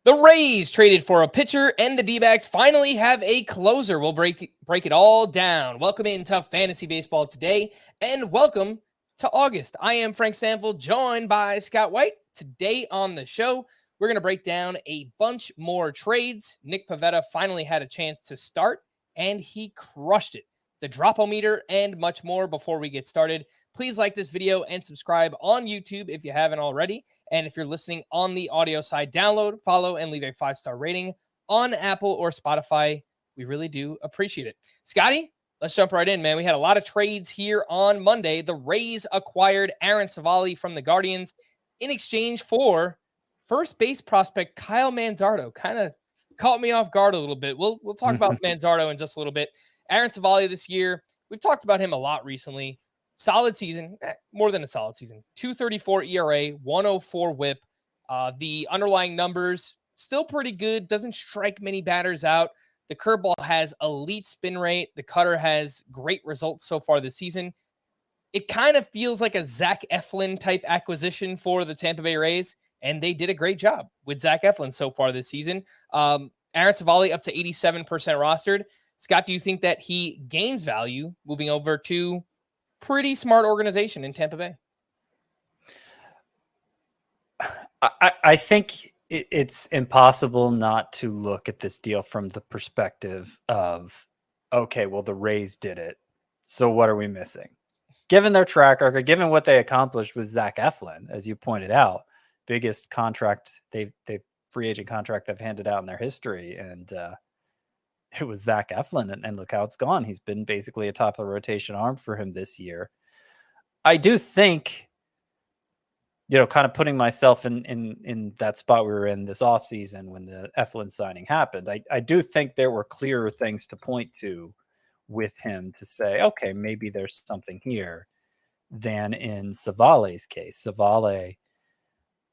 The Rays traded for a pitcher, and the Dbacks finally have a closer. We'll break it all down. Welcome into Fantasy Baseball today, and welcome to August. I am Frank Stampfl, joined by Scott White. Today on the show, we're going to break down a bunch more trades. Nick Pivetta finally had a chance to start, and he crushed it. The drop-o-meter and much more. Before we get started, please like this video and subscribe on YouTube if you haven't already. And if you're listening on the audio side, download, follow, and leave a 5-star rating on Apple or Spotify. We really do appreciate it. Scotty, let's jump right in, man. We had a lot of trades here on Monday. The Rays acquired Aaron Civale from the Guardians in exchange for first base prospect Kyle Manzardo. Kind of caught me off guard a little bit. We'll talk about Manzardo in just a little bit. Aaron Civale this year, we've talked about him a lot recently. Solid season, more than a solid season. 2.34 ERA, 104 WHIP. The underlying numbers still pretty good. Doesn't strike many batters out. The curveball has elite spin rate. The cutter has great results so far this season. It kind of feels like a Zach Eflin type acquisition for the Tampa Bay Rays, and they did a great job with Zach Eflin so far this season. Aaron Civale up to 87% rostered. Scott, do you think that he gains value moving over to pretty smart organization in Tampa Bay? I think it's impossible not to look at this deal from the perspective of, okay, well, the Rays did it, so what are we missing? Given their track record, given what they accomplished with Zach Eflin, as you pointed out, biggest contract they've free agent contract they've handed out in their history, and it was Zach Eflin, and look how it's gone. He's been basically a top of the rotation arm for him this year. I do think, kind of putting myself in that spot we were in this offseason when the Eflin signing happened, I do think there were clearer things to point to with him to say, okay, maybe there's something here than in Civale's case. Civale,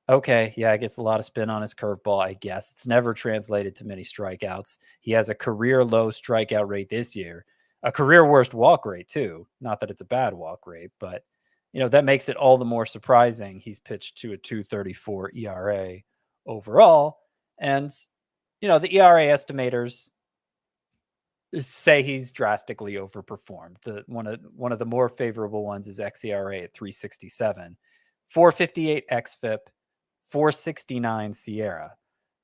okay, yeah, it gets a lot of spin on his curveball, I guess. It's never translated to many strikeouts. He has a career low strikeout rate this year, a career worst walk rate too. Not that it's a bad walk rate, but that makes it all the more surprising. He's pitched to a 2.34 ERA overall, and the ERA estimators say he's drastically overperformed. One of the more favorable ones is xERA at 3.67, 4.58 xFIP, 4.69 Sierra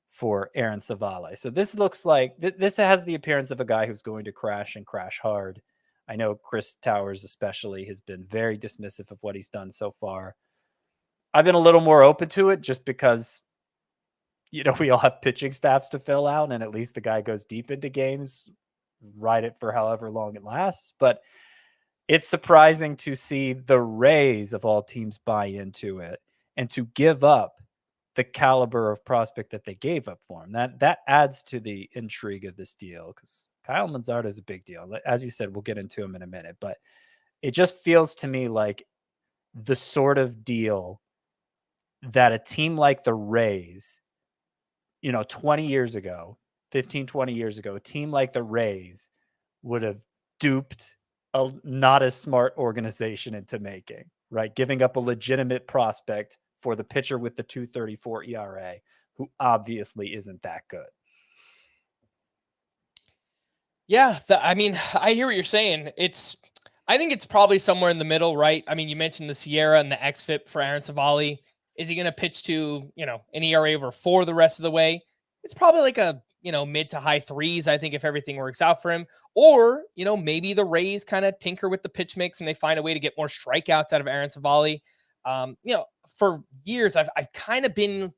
for Aaron Civale. So this looks like this has the appearance of a guy who's going to crash and crash hard. I know Chris Towers especially has been very dismissive of what he's done so far. I've been a little more open to it just because, we all have pitching staffs to fill out, and at least the guy goes deep into games, ride it for however long it lasts. But it's surprising to see the Rays of all teams buy into it and to give up the caliber of prospect that they gave up for him. That adds to the intrigue of this deal, because Kyle Manzardo is a big deal. As you said, we'll get into him in a minute, but it just feels to me like the sort of deal that a team like the Rays, 20 years ago, 15, 20 years ago, a team like the Rays would have duped a not as smart organization into making, right? Giving up a legitimate prospect for the pitcher with the 2.34 ERA, who obviously isn't that good. Yeah, I hear what you're saying. I think it's probably somewhere in the middle, right? I mean, you mentioned the Sierra and the xFIP for Aaron Civale. Is he going to pitch to, an ERA over 4 the rest of the way? It's probably like a, mid to high 3s, I think, if everything works out for him. Or, maybe the Rays kind of tinker with the pitch mix and they find a way to get more strikeouts out of Aaron Civale. For years, I've kind of been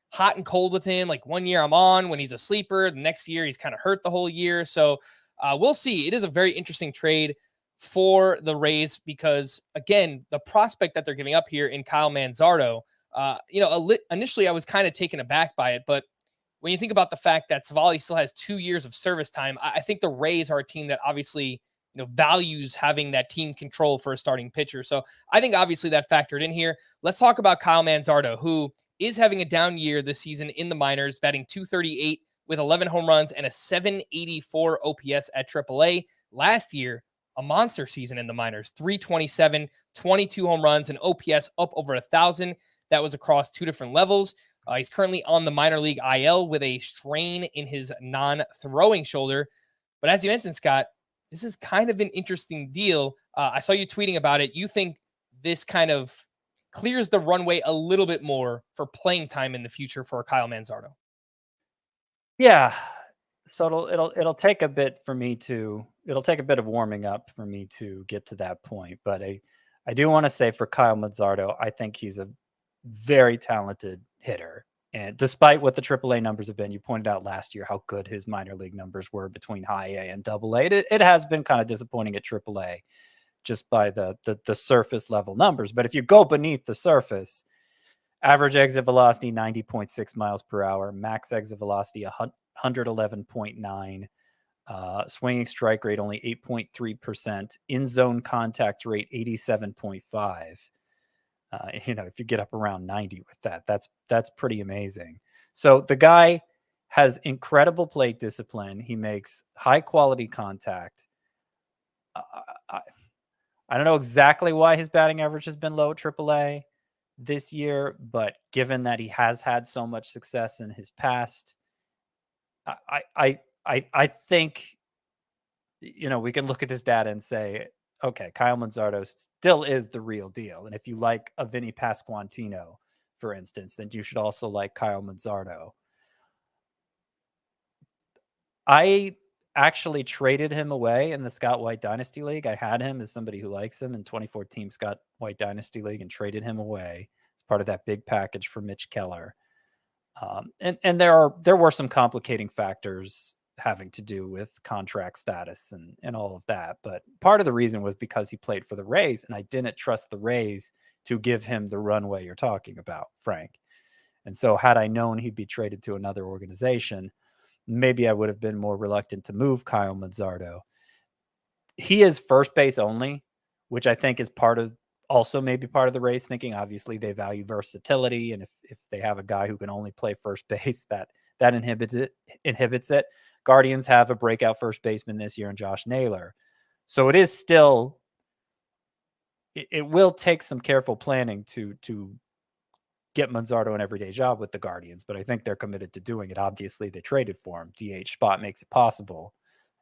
hot and cold with him. Like one year I'm on when he's a sleeper. The next year he's kind of hurt the whole year. So we'll see. It is a very interesting trade for the Rays because, again, the prospect that they're giving up here in Kyle Manzardo, initially I was kind of taken aback by it. But when you think about the fact that Civale still has 2 years of service time, I think the Rays are a team that obviously values having that team control for a starting pitcher. So I think obviously that factored in here. Let's talk about Kyle Manzardo, who is having a down year this season in the minors, batting 238 with 11 home runs and a 784 OPS at AAA. Last year, a monster season in the minors, 327, 22 home runs, and OPS up over 1,000. That was across 2 different levels. He's currently on the minor league IL with a strain in his non-throwing shoulder. But as you mentioned, Scott, this is kind of an interesting deal. I saw you tweeting about it. You think this kind of clears the runway a little bit more for playing time in the future for Kyle Manzardo? Yeah. So it'll take a bit for me to it'll take a bit of warming up for me to get to that point. But I do want to say for Kyle Mazzardo, I think he's a very talented hitter. And despite what the AAA numbers have been, you pointed out last year how good his minor league numbers were between high A and double A. It has been kind of disappointing at AAA just by the surface level numbers. But if you go beneath the surface, average exit velocity 90.6 miles per hour, max exit velocity 111.9, swinging strike rate only 8.3%, in zone contact rate 87.5. If you get up around 90 with that, that's pretty amazing. So the guy has incredible plate discipline. He makes high quality contact. I don't know exactly why his batting average has been low at AAA this year, but given that he has had so much success in his past, I think we can look at this data and say, okay, Kyle Manzardo still is the real deal. And if you like a Vinny Pasquantino, for instance, then you should also like Kyle Manzardo. I actually traded him away in the Scott White Dynasty League. I had him as somebody who likes him in 2014 Scott White Dynasty League and traded him away as part of that big package for Mitch Keller. And there were some complicating factors having to do with contract status and all of that. But part of the reason was because he played for the Rays, and I didn't trust the Rays to give him the runway you're talking about, Frank. And so had I known he'd be traded to another organization, maybe I would have been more reluctant to move Kyle Manzardo. He is first base only, which I think is also maybe part of the Rays thinking. Obviously, they value versatility, and if they have a guy who can only play first base, that inhibits it. Guardians have a breakout first baseman this year in Josh Naylor. So it is still, it will take some careful planning to get Manzardo an everyday job with the Guardians, but I think they're committed to doing it. Obviously, they traded for him. DH spot makes it possible.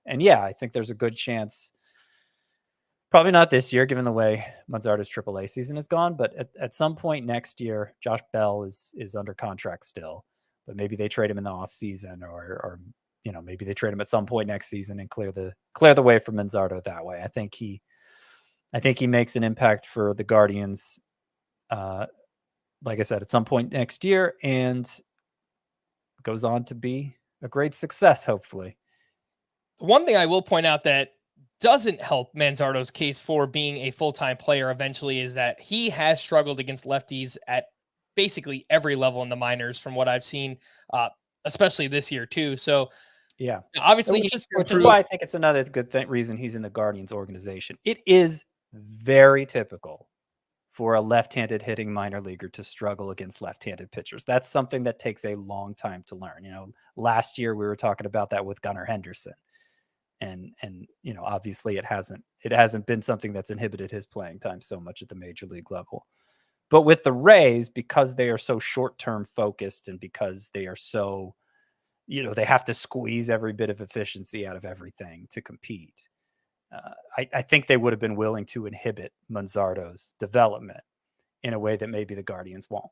And yeah, I think there's a good chance, probably not this year, given the way Manzardo's AAA season has gone, but at some point next year, Josh Bell is under contract still, but maybe they trade him in the offseason or maybe they trade him at some point next season and clear the way for Manzardo that way. I think he makes an impact for the Guardians, like I said, at some point next year, and goes on to be a great success, hopefully. One thing I will point out that doesn't help Manzardo's case for being a full-time player eventually is that he has struggled against lefties at basically every level in the minors from what I've seen, especially this year too. So yeah, obviously, which is why I think it's another good reason he's in the Guardians organization. It is very typical for a left-handed hitting minor leaguer to struggle against left-handed pitchers. That's something that takes a long time to learn. Last year we were talking about that with Gunnar Henderson. And obviously it hasn't been something that's inhibited his playing time so much at the major league level. But with the Rays, because they are so short-term focused and because they are so, they have to squeeze every bit of efficiency out of everything to compete. I think they would have been willing to inhibit Manzardo's development in a way that maybe the Guardians won't.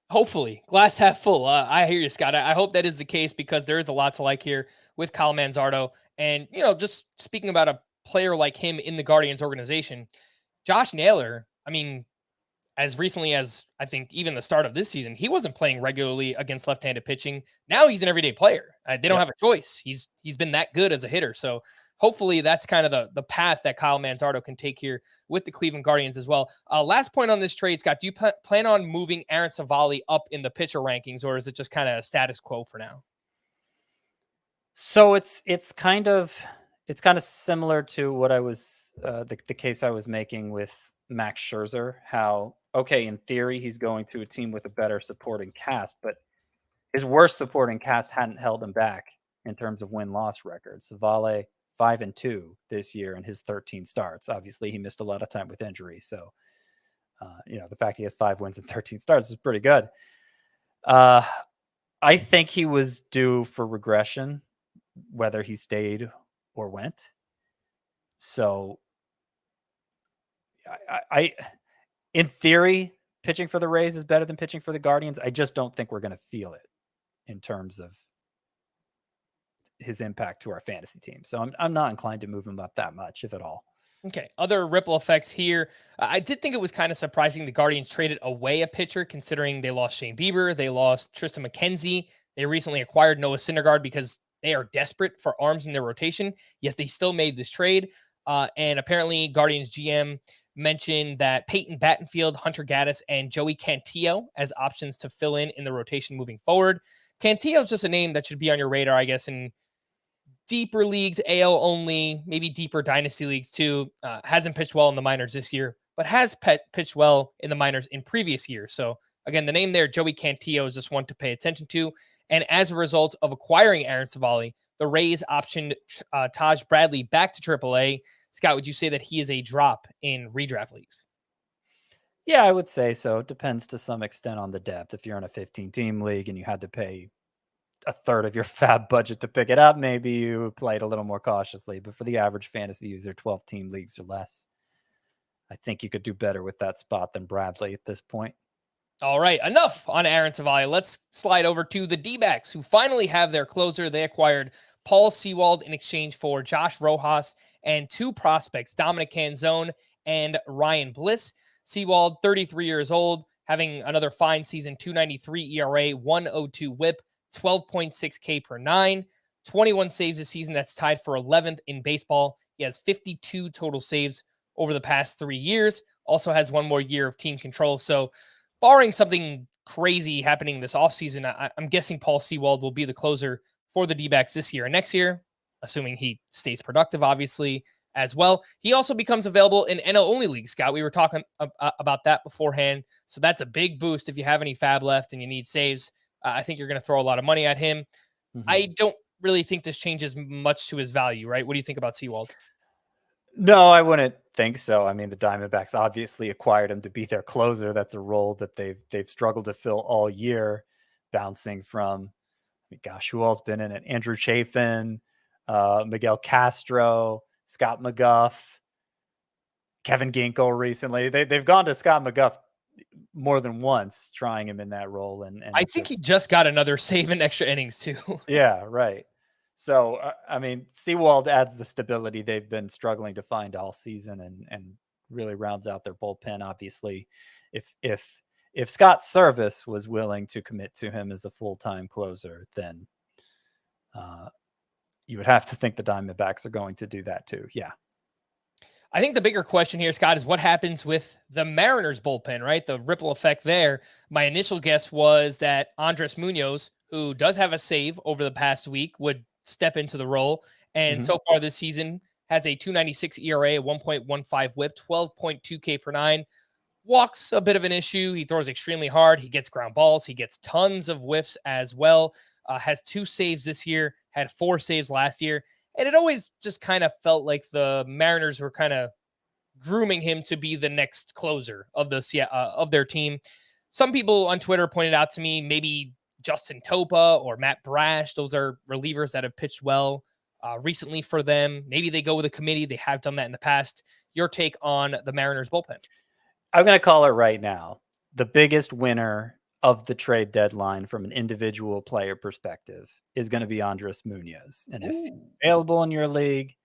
Hopefully, glass half full. I hear you, Scott. I hope that is the case because there is a lot to like here with Kyle Manzardo. And, just speaking about a player like him in the Guardians organization, Josh Naylor, I mean, as recently as I think even the start of this season, he wasn't playing regularly against left-handed pitching. Now he's an everyday player. They don't have a choice. He's been that good as a hitter. So hopefully that's kind of the path that Kyle Manzardo can take here with the Cleveland Guardians as well. Last point on this trade, Scott, do you plan on moving Aaron Civale up in the pitcher rankings, or is it just kind of status quo for now? So it's kind of similar to what I was the case I was making with Max Scherzer. How, okay, in theory he's going to a team with a better supporting cast, but his worst supporting cast hadn't held him back in terms of win-loss records. Civale 5-2 this year in his 13 starts. Obviously, he missed a lot of time with injury, so the fact he has 5 wins and 13 starts is pretty good. I think he was due for regression, whether he stayed or went. So I in theory, pitching for the Rays is better than pitching for the Guardians. I just don't think we're going to feel it in terms of his impact to our fantasy team. So I'm not inclined to move him up that much, if at all. Okay, other ripple effects here. I did think it was kind of surprising the Guardians traded away a pitcher, considering they lost Shane Bieber, they lost Tristan McKenzie. They recently acquired Noah Syndergaard because they are desperate for arms in their rotation, yet they still made this trade. And apparently, Guardians GM mentioned that Peyton Battenfield, Hunter Gaddis, and Joey Cantillo as options to fill in the rotation moving forward. Cantillo is just a name that should be on your radar, I guess, in deeper leagues, AL only, maybe deeper dynasty leagues too. Hasn't pitched well in the minors this year, but has pitched well in the minors in previous years. So again, the name there, Joey Cantillo, is just one to pay attention to. And as a result of acquiring Aaron Civale, the Rays optioned Taj Bradley back to AAA. Scott, would you say that he is a drop in redraft leagues? Yeah, I would say so. It depends to some extent on the depth. If you're in a 15-team league and you had to pay a third of your fab budget to pick it up, maybe you played a little more cautiously. But for the average fantasy user, 12-team leagues or less, I think you could do better with that spot than Bradley at this point. All right, enough on Aaron Civale. Let's slide over to the Dbacks, who finally have their closer. They acquired Paul Sewald in exchange for Josh Rojas and two prospects, Dominic Canzone and Ryan Bliss. Sewald, 33 years old, having another fine season, 293 ERA, 102 whip, 12.6 K per nine, 21 saves this season. That's tied for 11th in baseball. He has 52 total saves over the past 3 years. Also has one more year of team control. So barring something crazy happening this offseason, I'm guessing Paul Sewald will be the closer for the D-backs this year and next year, assuming he stays productive, obviously, as well. He also becomes available in NL-only leagues, Scott. We were talking about that beforehand. So that's a big boost if you have any fab left and you need saves. I think you're going to throw a lot of money at him. Mm-hmm. I don't really think this changes much to his value, right? What do you think about Sewald? No, I wouldn't think so. I mean, the Diamondbacks obviously acquired him to be their closer. That's a role that they've struggled to fill all year, bouncing from, gosh, who all's been in it? Andrew Chafin, Miguel Castro, Scott McGuff, Kevin Ginkel recently. They've gone to Scott McGuff more than once, trying him in that role. And I think he just got another save in extra innings too. Yeah, right. So, I mean, Sewald adds the stability they've been struggling to find all season and really rounds out their bullpen. Obviously, if Scott Service was willing to commit to him as a full-time closer, then you would have to think the Diamondbacks are going to do that too. Yeah. I think the bigger question here, Scott, is what happens with the Mariners bullpen, right? The ripple effect there. My initial guess was that Andres Munoz, who does have a save over the past week, would step into the role. And so far this season has a 296 ERA, 1.15 whip, 12.2 K per nine. Walks a bit of an issue. He throws extremely hard. He gets ground balls. He gets tons of whiffs as well. Has 2 saves this year, had 4 saves last year. And it always just kind of felt like the Mariners were kind of grooming him to be the next closer of their team. Some people on Twitter pointed out to me maybe Justin Topa or Matt Brash. Those are relievers that have pitched well recently for them. Maybe they go with a committee. They have done that in the past. Your take on the Mariners bullpen? I'm going to call it right now. The biggest winner of the trade deadline from an individual player perspective is going to be Andres Munoz. And if he's available in your league,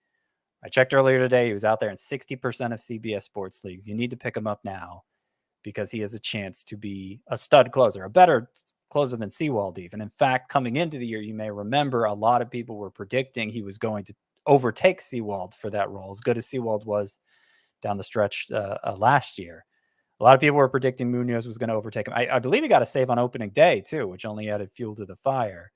I checked earlier today, he was out there in 60% of CBS sports leagues. You need to pick him up now because he has a chance to be a stud closer, a better closer than Sewald even. In fact, coming into the year, you may remember a lot of people were predicting he was going to overtake Sewald for that role, as good as Sewald was down the stretch last year. A lot of people were predicting Munoz was going to overtake him. I believe he got a save on opening day, too, which only added fuel to the fire.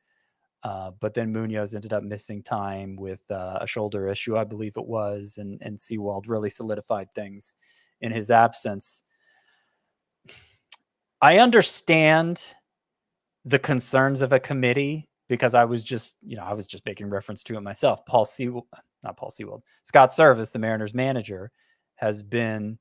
But then Munoz ended up missing time with a shoulder issue, I believe it was, and Sewald really solidified things in his absence. I understand the concerns of a committee because I was just making reference to it myself. Scott Service, the Mariners manager, has been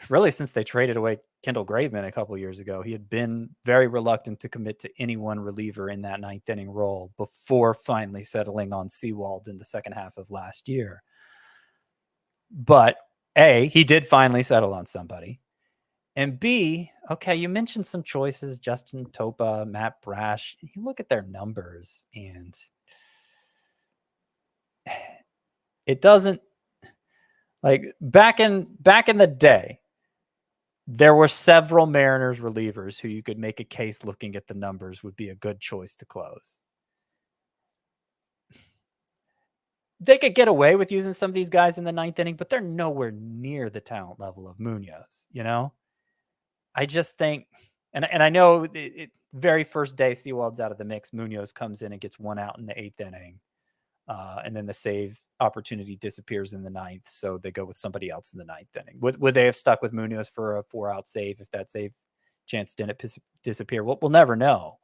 really since they traded away Kendall Graveman a couple years ago. He had been very reluctant to commit to any one reliever in that ninth inning role before finally settling on Sewald in the second half of last year. But A, he did finally settle on somebody. And B, okay, you mentioned some choices, Justin Topa, Matt Brash. You look at their numbers and it doesn't, like, back in the day, there were several Mariners relievers who you could make a case looking at the numbers would be a good choice to close. They could get away with using some of these guys in the ninth inning, but they're nowhere near the talent level of Munoz, you know? I just think, and I know very first day Sewald's out of the mix, Munoz comes in and gets one out in the eighth inning. And then the save opportunity disappears in the ninth, so they go with somebody else in the ninth inning. Would they have stuck with Munoz for a 4-out save if that save chance didn't disappear? We'll never know.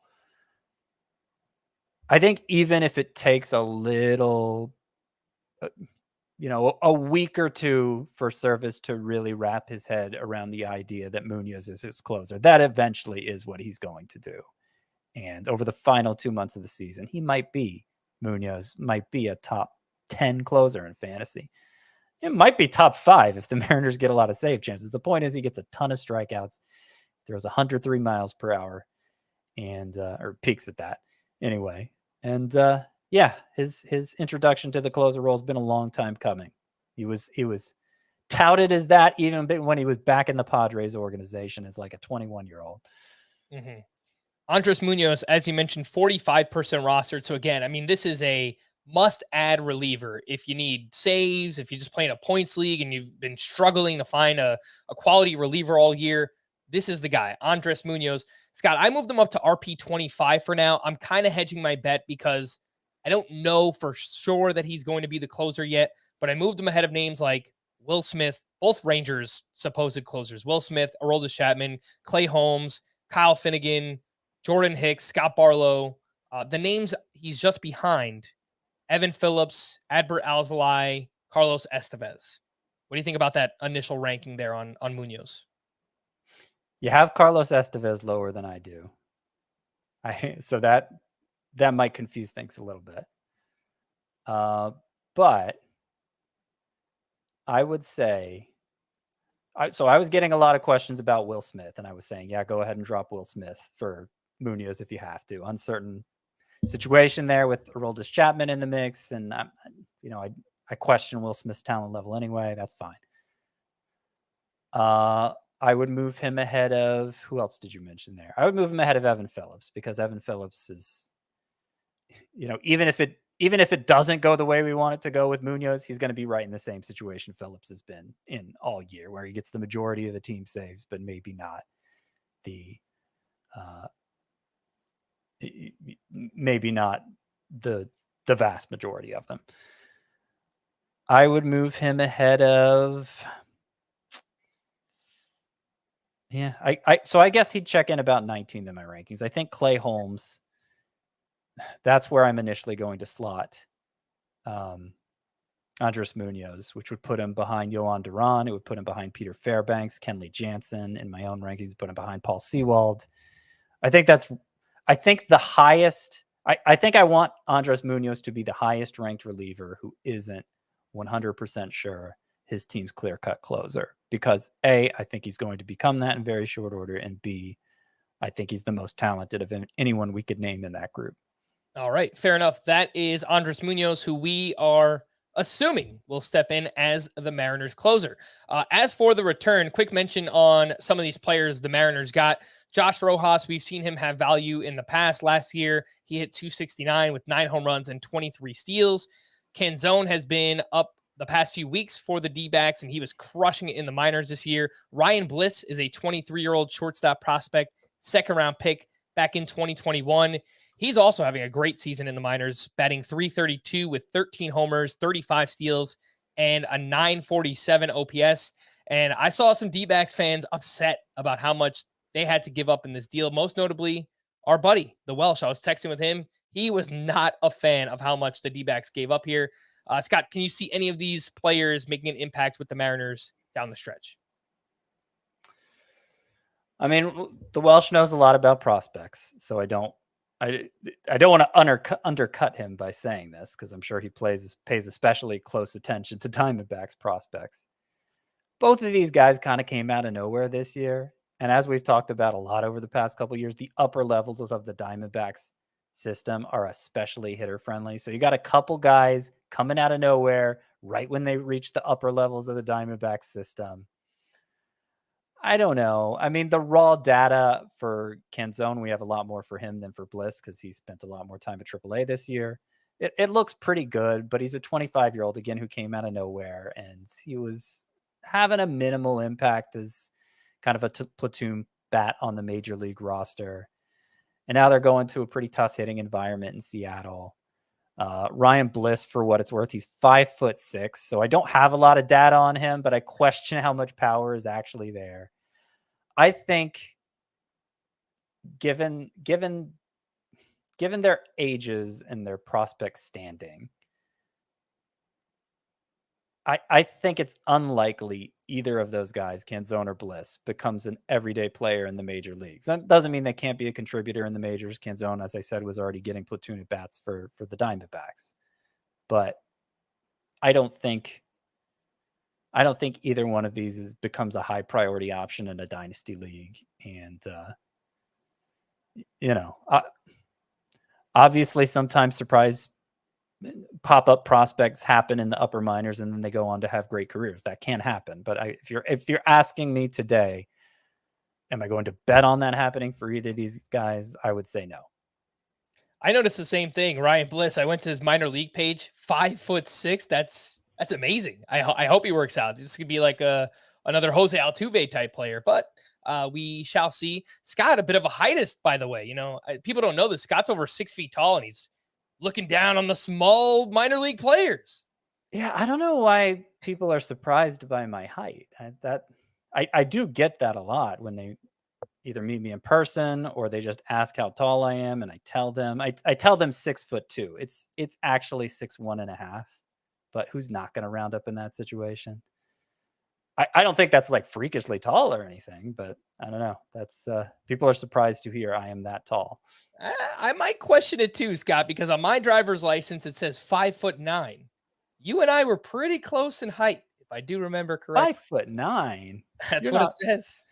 I think even if it takes a little, a week or two for Service to really wrap his head around the idea that Munoz is his closer, that eventually is what he's going to do. And over the final 2 months of the season, Munoz might be a top 10 closer in fantasy. It might be top 5 if the Mariners get a lot of save chances. The point is he gets a ton of strikeouts, throws 103 miles per hour, and or peaks at that anyway. And his introduction to the closer role has been a long time coming. He was touted as that even when he was back in the Padres organization as like a 21-year-old. Mm-hmm. Andres Munoz, as you mentioned, 45% rostered. So again, I mean, this is a must-add reliever if you need saves, if you're just playing a points league and you've been struggling to find a quality reliever all year. This is the guy, Andres Munoz. Scott, I moved him up to RP25 for now. I'm kind of hedging my bet because I don't know for sure that he's going to be the closer yet, but I moved him ahead of names like Will Smith, both Rangers' supposed closers. Will Smith, Aroldis Chapman, Clay Holmes, Kyle Finnegan, Jordan Hicks, Scott Barlow. The names he's just behind: Evan Phillips, Adbert Alzolay, Carlos Estevez. What do you think about that initial ranking there on Munoz? You have Carlos Estevez lower than I do. So that might confuse things a little bit. But I would say, I was getting a lot of questions about Will Smith, and I was saying, yeah, go ahead and drop Will Smith for Munoz if you have to. Uncertain situation there with Aroldis Chapman in the mix, and I question Will Smith's talent level anyway. That's fine. I would move him ahead of, who else did you mention there? I would move him ahead of Evan Phillips because Evan Phillips is, even if it doesn't go the way we want it to go with Munoz, he's going to be right in the same situation Phillips has been in all year, where he gets the majority of the team saves, but maybe not the vast majority of them. I would move him ahead of, so I guess he'd check in about 19th in my rankings. I think Clay Holmes, that's where I'm initially going to slot Andres Munoz, which would put him behind Yohan Duran. It would put him behind Peter Fairbanks, Kenley Jansen. In my own rankings, put him behind Paul Sewald. I think the highest, I think I want Andres Munoz to be the highest ranked reliever who isn't 100% sure his team's clear-cut closer, because A, I think he's going to become that in very short order, and B, I think he's the most talented of anyone we could name in that group. All right, fair enough. That is Andres Munoz, who we are assuming will step in as the Mariners closer. As for the return, quick mention on some of these players the Mariners got. Josh Rojas, we've seen him have value in the past. Last year, he hit 269 with 9 home runs and 23 steals. Canzone has been up the past few weeks for the Dbacks, and he was crushing it in the minors this year. Ryan Bliss is a 23-year-old shortstop prospect, second-round pick back in 2021. He's also having a great season in the minors, batting .332 with 13 homers, 35 steals, and a .947 OPS. And I saw some D-backs fans upset about how much they had to give up in this deal, most notably our buddy, the Welsh. I was texting with him. He was not a fan of how much the D-backs gave up here. Scott, can you see any of these players making an impact with the Mariners down the stretch? I mean, the Welsh knows a lot about prospects, so I don't want to undercut him by saying this, because I'm sure he pays especially close attention to Diamondbacks prospects. Both of these guys kind of came out of nowhere this year. And as we've talked about a lot over the past couple of years, the upper levels of the Diamondbacks system are especially hitter friendly. So you got a couple guys coming out of nowhere right when they reach the upper levels of the Diamondbacks system. I don't know. I mean, the raw data for Canzone, we have a lot more for him than for Bliss because he spent a lot more time at AAA this year. It looks pretty good, but he's a 25-year-old, again, who came out of nowhere, and he was having a minimal impact as kind of a platoon bat on the major league roster. And now they're going to a pretty tough hitting environment in Seattle. Ryan Bliss, for what it's worth, he's 5'6", so I don't have a lot of data on him, but I question how much power is actually there. I think given their ages and their prospect standing, I think it's unlikely either of those guys, Canzone or Bliss, becomes an everyday player in the major leagues. That doesn't mean they can't be a contributor in the majors. Canzone, as I said, was already getting platoon at bats for the Diamondbacks. But I don't think either one of these becomes a high priority option in a dynasty league. And, obviously sometimes surprise pop-up prospects happen in the upper minors and then they go on to have great careers. That can happen. But if you're asking me today, am I going to bet on that happening for either of these guys? I would say no. I noticed the same thing. Ryan Bliss, I went to his minor league page, 5'6". That's amazing. I hope he works out. This could be like another Jose Altuve type player, but we shall see. Scott, a bit of a heightist, by the way. People don't know this. Scott's over 6 feet tall, and he's looking down on the small minor league players. Yeah, I don't know why people are surprised by my height. I do get that a lot when they either meet me in person or they just ask how tall I am, and I tell them 6'2". It's actually 6'1.5", but who's not going to round up in that situation? I don't think that's like freakishly tall or anything, but I don't know. That's people are surprised to hear I am that tall. I might question it too, Scott, because on my driver's license it says 5'9". You and I were pretty close in height, if I do remember correctly. 5'9". That's what it says.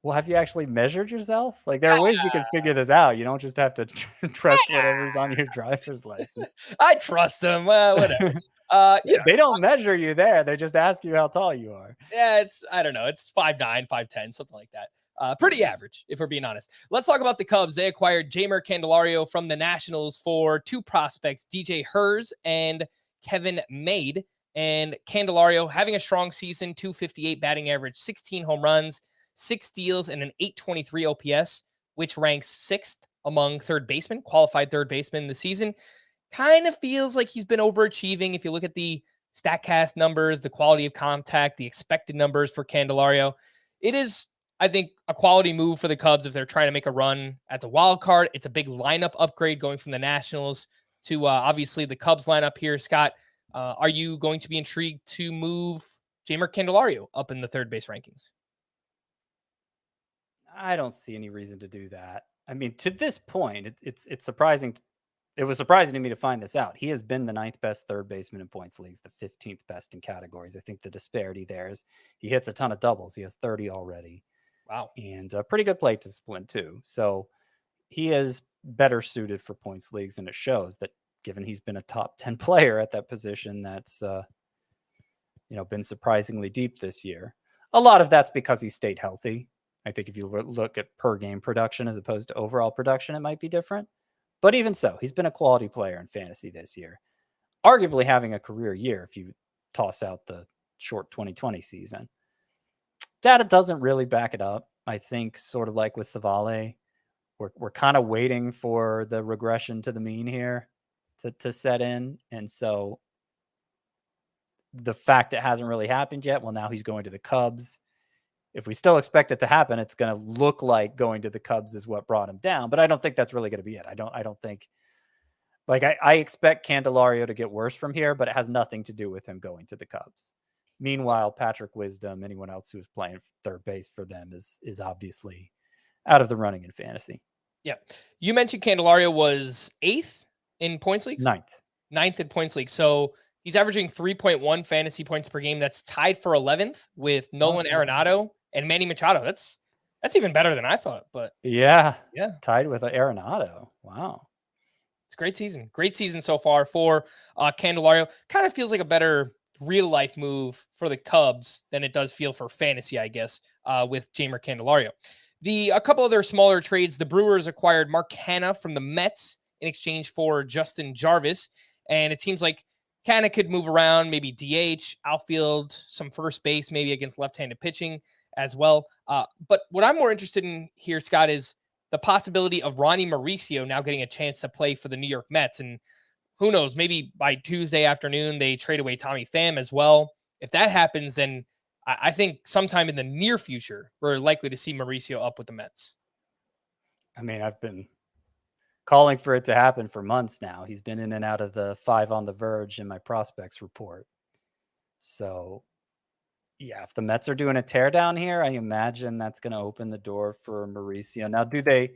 Well, have you actually measured yourself? Like, there are ways you can figure this out. You don't just have to trust whatever's on your driver's license. I trust them. Whatever. They don't measure you there. They just ask you how tall you are. Yeah, I don't know. It's 5'9", 5'10", something like that. Pretty average, if we're being honest. Let's talk about the Cubs. They acquired Jeimer Candelario from the Nationals for two prospects, DJ Hers and Kevin Made. And Candelario having a strong season, 258 batting average, 16 home runs, 6 steals, and an 823 OPS, which ranks 6th among qualified third basemen in the season. Kind of feels like he's been overachieving. If you look at the StatCast numbers, the quality of contact, the expected numbers for Candelario, it is, I think, a quality move for the Cubs if they're trying to make a run at the wild card. It's a big lineup upgrade going from the Nationals to obviously the Cubs lineup here. Scott, are you going to be intrigued to move Jeimer Candelario up in the third base rankings? I don't see any reason to do that. I mean, to this point, it's surprising. It was surprising to me to find this out. He has been the 9th best third baseman in points leagues, the 15th best in categories. I think the disparity there is he hits a ton of doubles. He has 30 already. Wow. And a pretty good plate discipline too. So he is better suited for points leagues, and it shows that given he's been a top 10 player at that position, that's been surprisingly deep this year. A lot of that's because he stayed healthy. I think if you look at per game production as opposed to overall production, it might be different. But even so, he's been a quality player in fantasy this year. Arguably having a career year if you toss out the short 2020 season. Data doesn't really back it up. I think sort of like with Civale, we're kind of waiting for the regression to the mean here to set in. And so the fact it hasn't really happened yet, well, now he's going to the Cubs. If we still expect it to happen, it's going to look like going to the Cubs is what brought him down. But I don't think that's really going to be it. I don't think, like, I expect Candelario to get worse from here, but it has nothing to do with him going to the Cubs. Meanwhile, Patrick Wisdom, anyone else who is playing third base for them is obviously out of the running in fantasy. Yeah. You mentioned Candelario was 8th in points leagues? 9th in points league. So he's averaging 3.1 fantasy points per game. That's tied for 11th with Nolan Arenado and Manny Machado. That's even better than I thought. But yeah, yeah, tied with Arenado. Wow. It's a great season. Great season so far for Candelario. Kind of feels like a better real life move for the Cubs than it does feel for fantasy, I guess, with Jeimer Candelario. A couple other smaller trades. The Brewers acquired Mark Hanna from the Mets in exchange for Justin Jarvis. And it seems like Hanna could move around, maybe DH, outfield, some first base, maybe against left-handed pitching as well. But what I'm more interested in here, Scott, is the possibility of Ronnie Mauricio now getting a chance to play for the New York Mets. And who knows, maybe by Tuesday afternoon, they trade away Tommy Pham as well. If that happens, then I think sometime in the near future, we're likely to see Mauricio up with the Mets. I mean, I've been calling for it to happen for months now. He's been in and out of the 5 on the verge in my prospects report. So, yeah, if the Mets are doing a teardown here, I imagine that's going to open the door for Mauricio. Now, do they,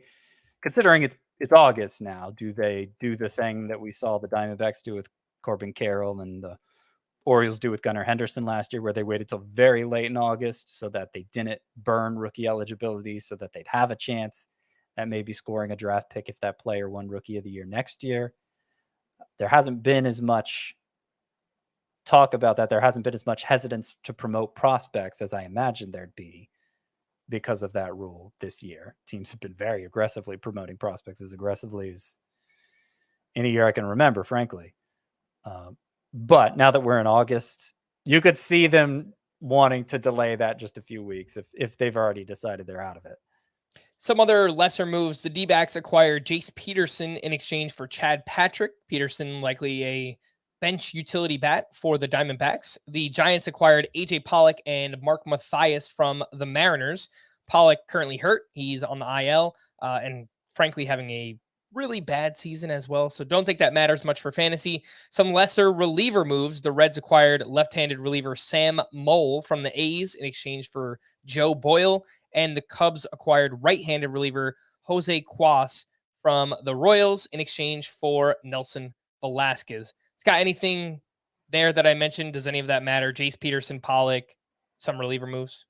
considering it's August now, do they do the thing that we saw the Diamondbacks do with Corbin Carroll and the Orioles do with Gunnar Henderson last year, where they waited till very late in August so that they didn't burn rookie eligibility, so that they'd have a chance at maybe scoring a draft pick if that player won Rookie of the Year next year? There hasn't been as much talk about that. There hasn't been as much hesitance to promote prospects as I imagined there'd be because of that rule this year. Teams have been very aggressively promoting prospects, as aggressively as any year I can remember, frankly. But now that we're in August, you could see them wanting to delay that just a few weeks if they've already decided they're out of it. Some other lesser moves. The Dbacks acquired Jace Peterson in exchange for Chad Patrick. Peterson likely a bench utility bat for the Diamondbacks. The Giants acquired AJ Pollock and Mark Mathias from the Mariners. Pollock currently hurt. He's on the IL and frankly having a really bad season as well. So don't think that matters much for fantasy. Some lesser reliever moves. The Reds acquired left-handed reliever Sam Mole from the A's in exchange for Joe Boyle. And the Cubs acquired right-handed reliever Jose Cuas from the Royals in exchange for Nelson Velasquez. Scott, anything there that I mentioned? Does any of that matter? Jace Peterson, Pollock, some reliever moves?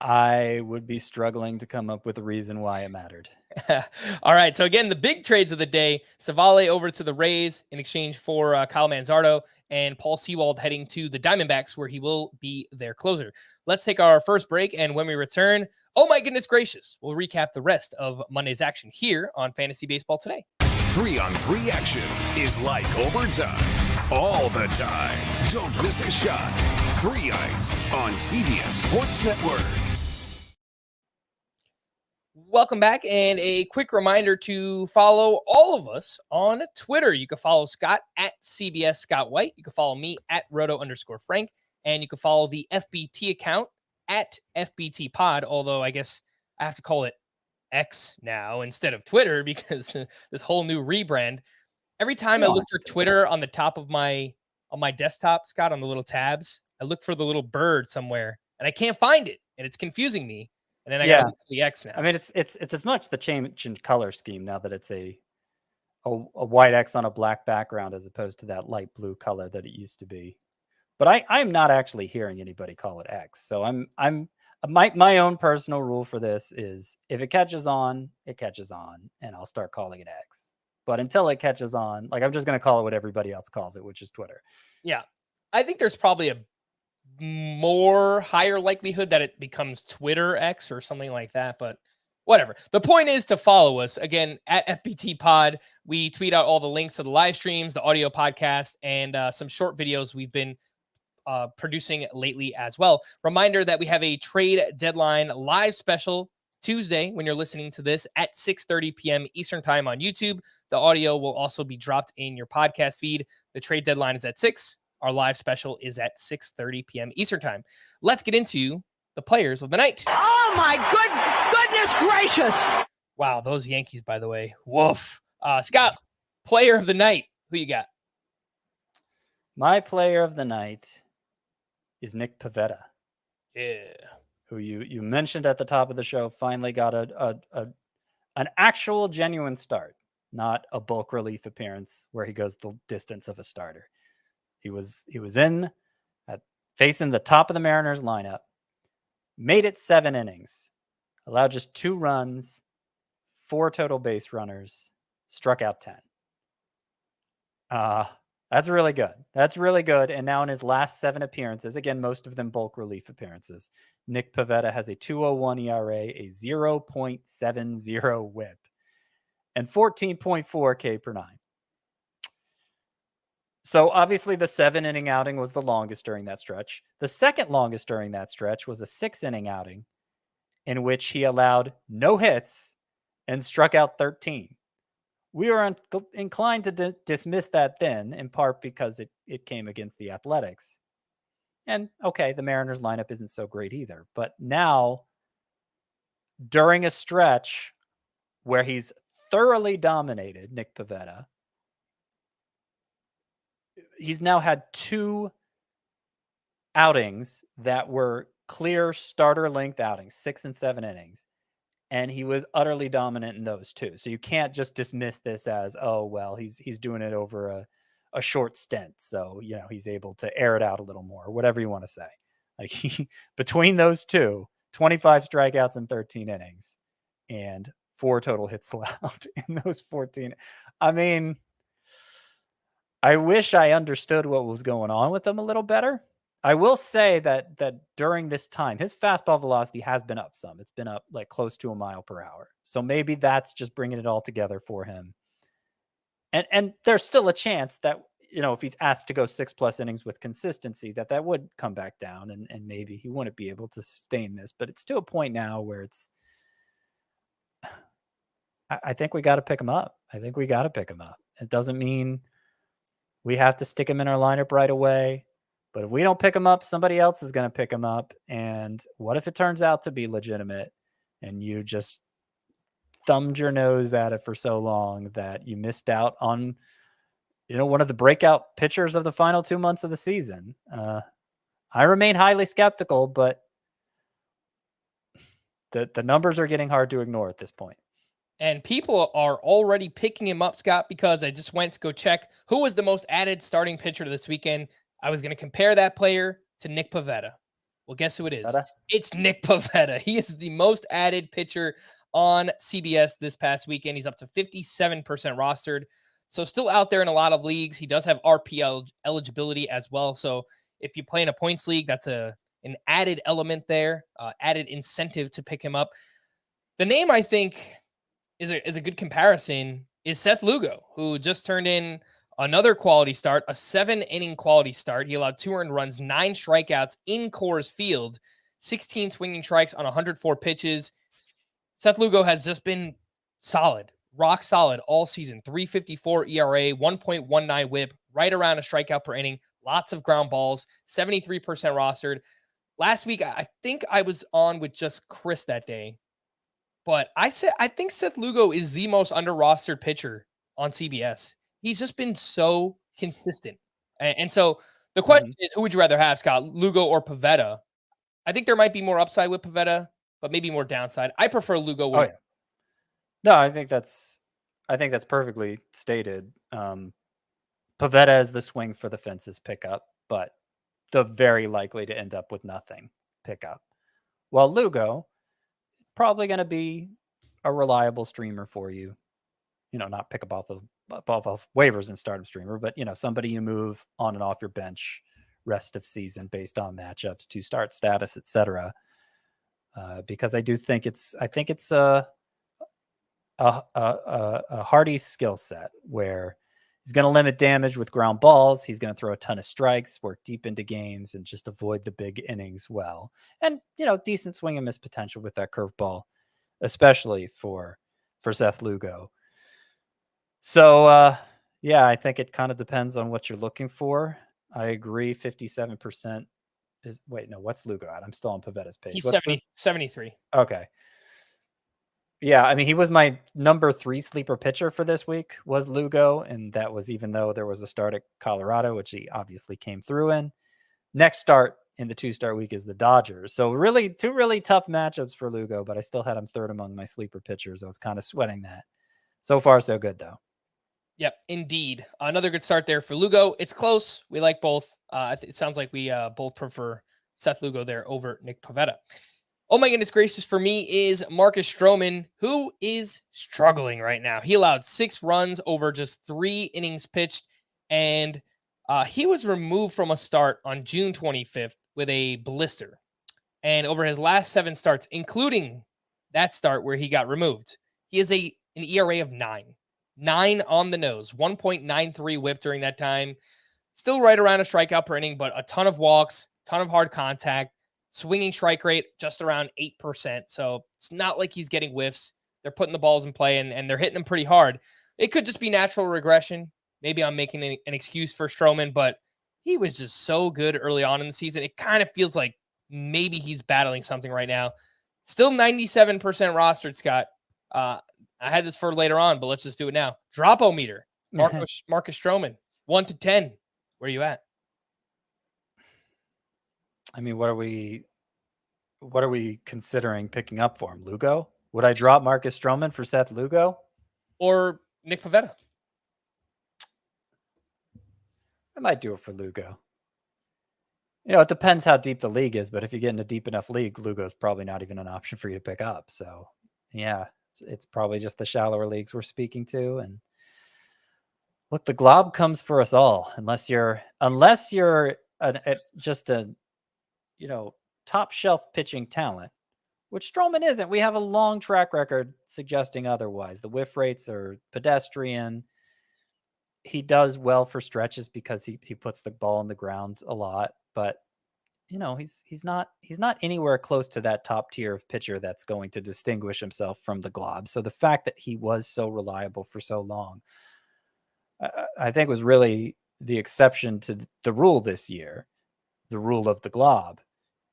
I would be struggling to come up with a reason why it mattered. All right. So again, the big trades of the day: Civale over to the Rays in exchange for Kyle Manzardo, and Paul Sewald heading to the Diamondbacks, where he will be their closer. Let's take our first break, and when we return, oh my goodness gracious, we'll recap the rest of Monday's action here on Fantasy Baseball Today. 3-on-3 action is like overtime all the time. Don't miss a shot. 3 Ice on CBS Sports Network. Welcome back, and a quick reminder to follow all of us on Twitter. You can follow Scott at CBS Scott White. You can follow me at Roto_Frank, and you can follow the FBT account at FBT Pod, although I guess I have to call it X now instead of Twitter because this whole new rebrand. Every time I look for Twitter on the top of my desktop, Scott, on the little tabs, I look for the little bird somewhere and I can't find it, and it's confusing me. And then I got the X now. I mean, it's as much the change in color scheme now that it's a white X on a black background as opposed to that light blue color that it used to be. But I'm not actually hearing anybody call it X. So my own personal rule for this is if it catches on, and I'll start calling it X. But until it catches on, like, I'm just going to call it what everybody else calls it, which is Twitter. Yeah. I think there's probably a more higher likelihood that it becomes Twitter X or something like that, but whatever. The point is to follow us again at FBT Pod. We tweet out all the links to the live streams, the audio podcast, and some short videos we've been producing lately as well. Reminder that we have a trade deadline live special Tuesday when you're listening to this at 6:30 p.m. Eastern time on YouTube. The audio will also be dropped in your podcast feed. The trade deadline is at 6. Our live special is at 6:30 p.m. Eastern time. Let's get into the players of the night. Oh my goodness gracious. Wow, those Yankees, by the way. Woof. Scott, player of the night. Who you got? My player of the night is Nick Pivetta. Yeah. Who you mentioned at the top of the show, finally got an actual genuine start, not a bulk relief appearance where he goes the distance of a starter. He was in facing the top of the Mariners lineup, made it 7 innings, allowed just 2 runs, 4 total base runners, struck out 10. That's really good. That's really good. And now in his last 7 appearances, again, most of them bulk relief appearances, Nick Pivetta has a 2.01 ERA, a 0.70 whip, and 14.4 K per 9. So obviously the 7-inning outing was the longest during that stretch. The second longest during that stretch was a 6-inning outing in which he allowed no hits and struck out 13. We were inclined to dismiss that then, in part because it came against the Athletics. And okay, the Mariners lineup isn't so great either. But now, during a stretch where he's thoroughly dominated, Nick Pivetta, he's now had 2 outings that were clear starter length outings, 6 and 7 innings. And he was utterly dominant in those 2. So you can't just dismiss this as, oh, well, he's doing it over a short stint. So, he's able to air it out a little more, whatever you want to say. Like between those 2, 25 strikeouts in 13 innings and 4 total hits allowed in those 14. I mean, I wish I understood what was going on with him a little better. I will say that during this time, his fastball velocity has been up some. It's been up like close to a mile per hour. So maybe that's just bringing it all together for him. And there's still a chance that, if he's asked to go 6+ innings with consistency, that would come back down and maybe he wouldn't be able to sustain this. But it's to a point now where I think we got to pick him up. It doesn't mean we have to stick him in our lineup right away. But if we don't pick him up, somebody else is going to pick him up. And what if it turns out to be legitimate and you just thumbed your nose at it for so long that you missed out on, one of the breakout pitchers of the final 2 months of the season? I remain highly skeptical, but the numbers are getting hard to ignore at this point. And people are already picking him up, Scott, because I just went to go check who was the most added starting pitcher this weekend. I was going to compare that player to Nick Pivetta. Well, guess who it is? It's Nick Pivetta. He is the most added pitcher on CBS this past weekend. He's up to 57% rostered. So still out there in a lot of leagues. He does have RPL eligibility as well. So if you play in a points league, that's an added element there, added incentive to pick him up. The name I think is a good comparison is Seth Lugo, who just turned in another quality start, a 7-inning quality start. He allowed 2 earned runs, 9 strikeouts in Coors Field, 16 swinging strikes on 104 pitches. Seth Lugo has just been solid, rock solid all season. 3.54 ERA, 1.19 whip, right around a strikeout per inning, lots of ground balls, 73% rostered. Last week, I think I was on with just Chris that day, but I think Seth Lugo is the most under-rostered pitcher on CBS. He's just been so consistent. And so the question is, who would you rather have, Scott, Lugo or Pivetta? I think there might be more upside with Pivetta, but maybe more downside. I prefer Lugo. Oh, yeah. No, I think that's perfectly stated. Pivetta is the swing for the fences pickup, but the very likely to end up with nothing pickup. Well, Lugo, probably going to be a reliable streamer for you. Not pick up off of waivers and start him streamer, but somebody you move on and off your bench rest of season based on matchups, to start status, etc. Because I think it's a hardy skill set where he's going to limit damage with ground balls. He's going to throw a ton of strikes, work deep into games, and just avoid the big innings well. And decent swing and miss potential with that curveball, especially for Seth Lugo. So, I think it kind of depends on what you're looking for. I agree. 57% what's Lugo at? I'm still on Pavetta's page. He's 73. Okay. Yeah, I mean, he was my number 3 sleeper pitcher for this week was Lugo, and that was even though there was a start at Colorado, which he obviously came through in. Next start in the 2-start week is the Dodgers. So really 2 really tough matchups for Lugo, but I still had him third among my sleeper pitchers. I was kind of sweating that. So far, so good, though. Yep, indeed. Another good start there for Lugo. It's close. We like both. It sounds like we both prefer Seth Lugo there over Nick Pivetta. Oh my goodness gracious, for me is Marcus Stroman, who is struggling right now. He allowed 6 runs over just 3 innings pitched, and he was removed from a start on June 25th with a blister. And over his last 7 starts, including that start where he got removed, he has an ERA of 9. 9 on the nose, 1.93 whip during that time. Still right around a strikeout per inning, but a ton of walks, ton of hard contact. Swinging strike rate just around 8%. So it's not like he's getting whiffs. They're putting the balls in play and they're hitting them pretty hard. It could just be natural regression. Maybe I'm making an excuse for Stroman, but he was just so good early on in the season. It kind of feels like maybe he's battling something right now. Still 97% rostered, Scott. I had this for later on, but let's just do it now. Drop-o-meter. Marcus Stroman, 1 to 10. Where are you at? I mean, what are we considering picking up for him? Lugo? Would I drop Marcus Stroman for Seth Lugo? Or Nick Pivetta? I might do it for Lugo. You know, it depends how deep the league is, but if you get in a deep enough league, Lugo's probably not even an option for you to pick up. So, yeah, it's probably just the shallower leagues we're speaking to. And look, the glob comes for us all, unless you're just a top shelf pitching talent, which Stroman isn't. We have a long track record suggesting otherwise. The whiff rates are pedestrian. He does well for stretches because he puts the ball on the ground a lot, but he's not anywhere close to that top tier of pitcher that's going to distinguish himself from the glob. So the fact that he was so reliable for so long, I think was really the exception to the rule this year, the rule of the glob.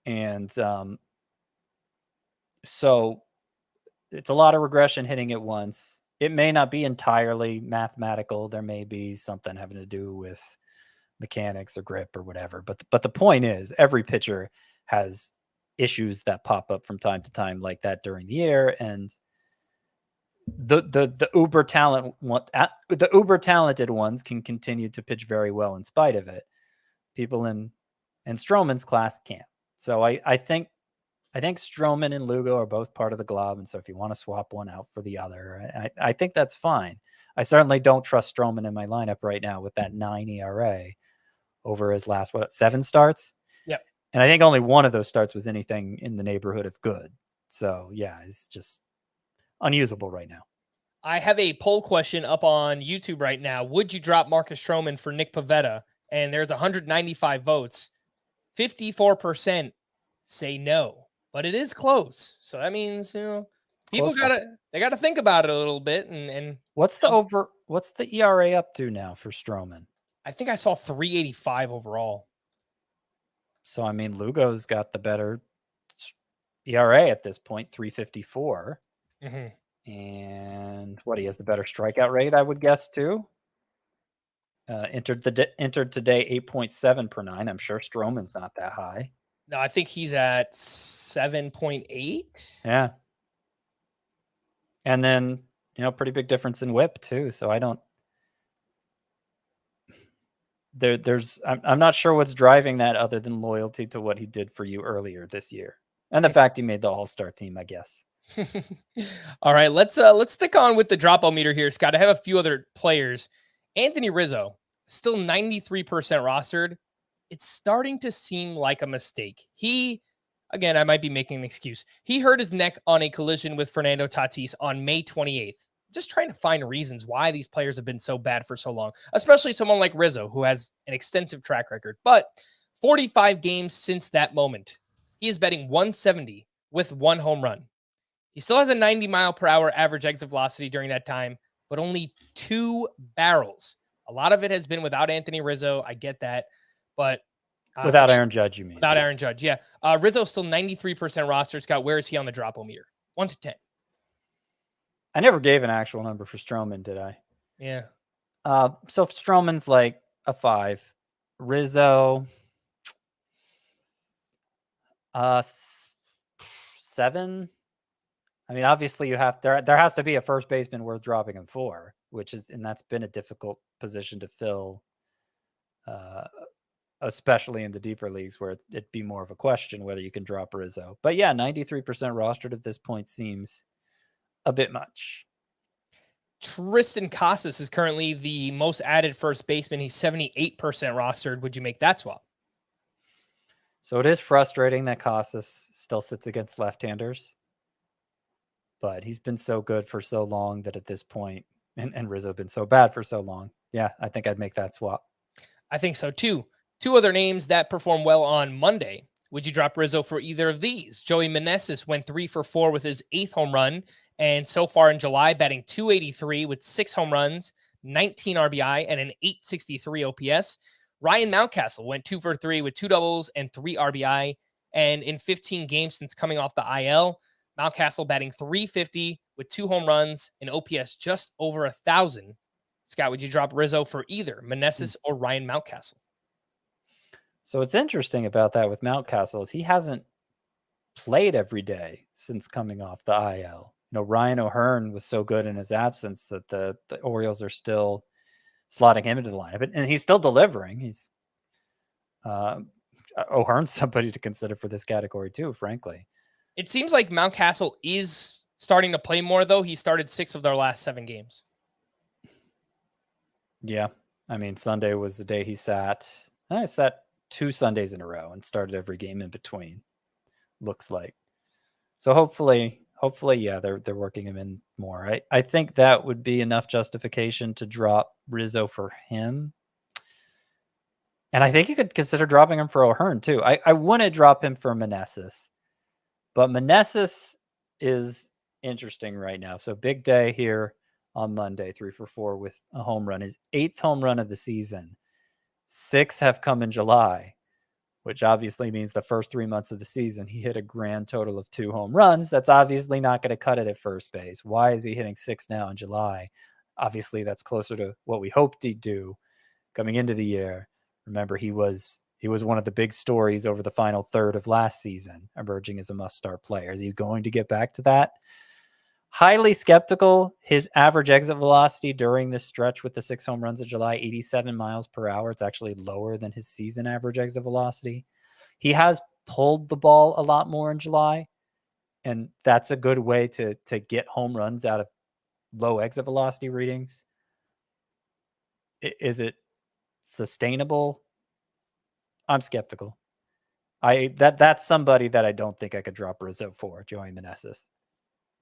And so it's a lot of regression hitting at once. It may not be entirely mathematical. There may be something having to do with mechanics or grip or whatever. But the point is, every pitcher has issues that pop up from time to time like that during the year. And the uber talented ones can continue to pitch very well in spite of it. People in Stroman's class can't. So I think Stroman and Lugo are both part of the glob. And so if you want to swap one out for the other, I think that's fine. I certainly don't trust Stroman in my lineup right now with that 9 ERA over his last, 7 starts? Yep. And I think only one of those starts was anything in the neighborhood of good. So yeah, it's just unusable right now. I have a poll question up on YouTube right now. Would you drop Marcus Stroman for Nick Pivetta? And there's 195 votes. 54% say no, but it is close. So that means, people gotta think about it a little bit. And what's the ERA up to now for Stroman? I think I saw 385 overall. So, I mean, Lugo's got the better ERA at this point, 354. Mm-hmm. And he has the better strikeout rate, I would guess, too. Entered today 8.7 per 9. I'm sure Stroman's not that high. No, I think he's at 7.8. Yeah. And then, pretty big difference in whip too. So I don't, I'm not sure what's driving that other than loyalty to what he did for you earlier this year. And the fact he made the All-Star team, I guess. All right, let's stick on with the drop-o-meter here, Scott. I have a few other players. Anthony Rizzo, still 93% rostered. It's starting to seem like a mistake. Again, I might be making an excuse. He hurt his neck on a collision with Fernando Tatis on May 28th. Just trying to find reasons why these players have been so bad for so long, especially someone like Rizzo, who has an extensive track record. But 45 games since that moment, he is batting 170 with 1 home run. He still has a 90-mile-per-hour average exit velocity during that time, but only 2 barrels. A lot of it has been without Anthony Rizzo. I get that. But without Aaron Judge, you mean? Without Aaron Judge, yeah. Rizzo's still 93% roster. Scott, where is he on the drop-o-meter? 1 to 10. I never gave an actual number for Stroman, did I? Yeah. So Stroman's like a 5. Rizzo, 7. I mean, obviously there has to be a first baseman worth dropping him for, and that's been a difficult position to fill, especially in the deeper leagues where it'd be more of a question whether you can drop Rizzo. But yeah, 93% rostered at this point seems a bit much. Tristan Casas is currently the most added first baseman. He's 78% rostered. Would you make that swap? So it is frustrating that Casas still sits against left-handers, but he's been so good for so long that at this point, and Rizzo been so bad for so long. Yeah, I think I'd make that swap. I think so too. 2 other names that performed well on Monday. Would you drop Rizzo for either of these? Joey Meneses went 3 for 4 with his 8th home run, and so far in July, batting .283 with 6 home runs, 19 RBI, and an .863 OPS. Ryan Mountcastle went 2 for 3 with 2 doubles and 3 RBI, and in 15 games since coming off the IL, Mountcastle batting .350 with 2 home runs, and OPS just over 1,000. Scott, would you drop Rizzo for either Meneses or Ryan Mountcastle? So what's interesting about that with Mountcastle is he hasn't played every day since coming off the IL. Ryan O'Hearn was so good in his absence that the Orioles are still slotting him into the lineup, and he's still delivering. He's O'Hearn's somebody to consider for this category too, frankly. It seems like Mountcastle is starting to play more, though. He started 6 of their last 7 games. Yeah. I mean, Sunday was the day he sat. I sat 2 Sundays in a row and started every game in between, looks like. So hopefully, yeah, they're working him in more. I think that would be enough justification to drop Rizzo for him. And I think you could consider dropping him for O'Hearn too. I wouldn't drop him for Meneses, but Meneses is interesting right now. So big day here on Monday, 3 for 4 with a home run. His 8th home run of the season. 6 have come in July, which obviously means the first 3 months of the season, he hit a grand total of 2 home runs. That's obviously not going to cut it at first base. Why is he hitting 6 now in July? Obviously, that's closer to what we hoped he'd do coming into the year. Remember, he was one of the big stories over the final third of last season, emerging as a must-start player. Is he going to get back to that? Highly skeptical. His average exit velocity during this stretch with the 6 home runs of July, 87 miles per hour. It's actually lower than his season average exit velocity. He has pulled the ball a lot more in July, and that's a good way to get home runs out of low exit velocity readings. Is it sustainable? I'm skeptical. That's somebody that I don't think I could drop Rizzo for, Joey Meneses.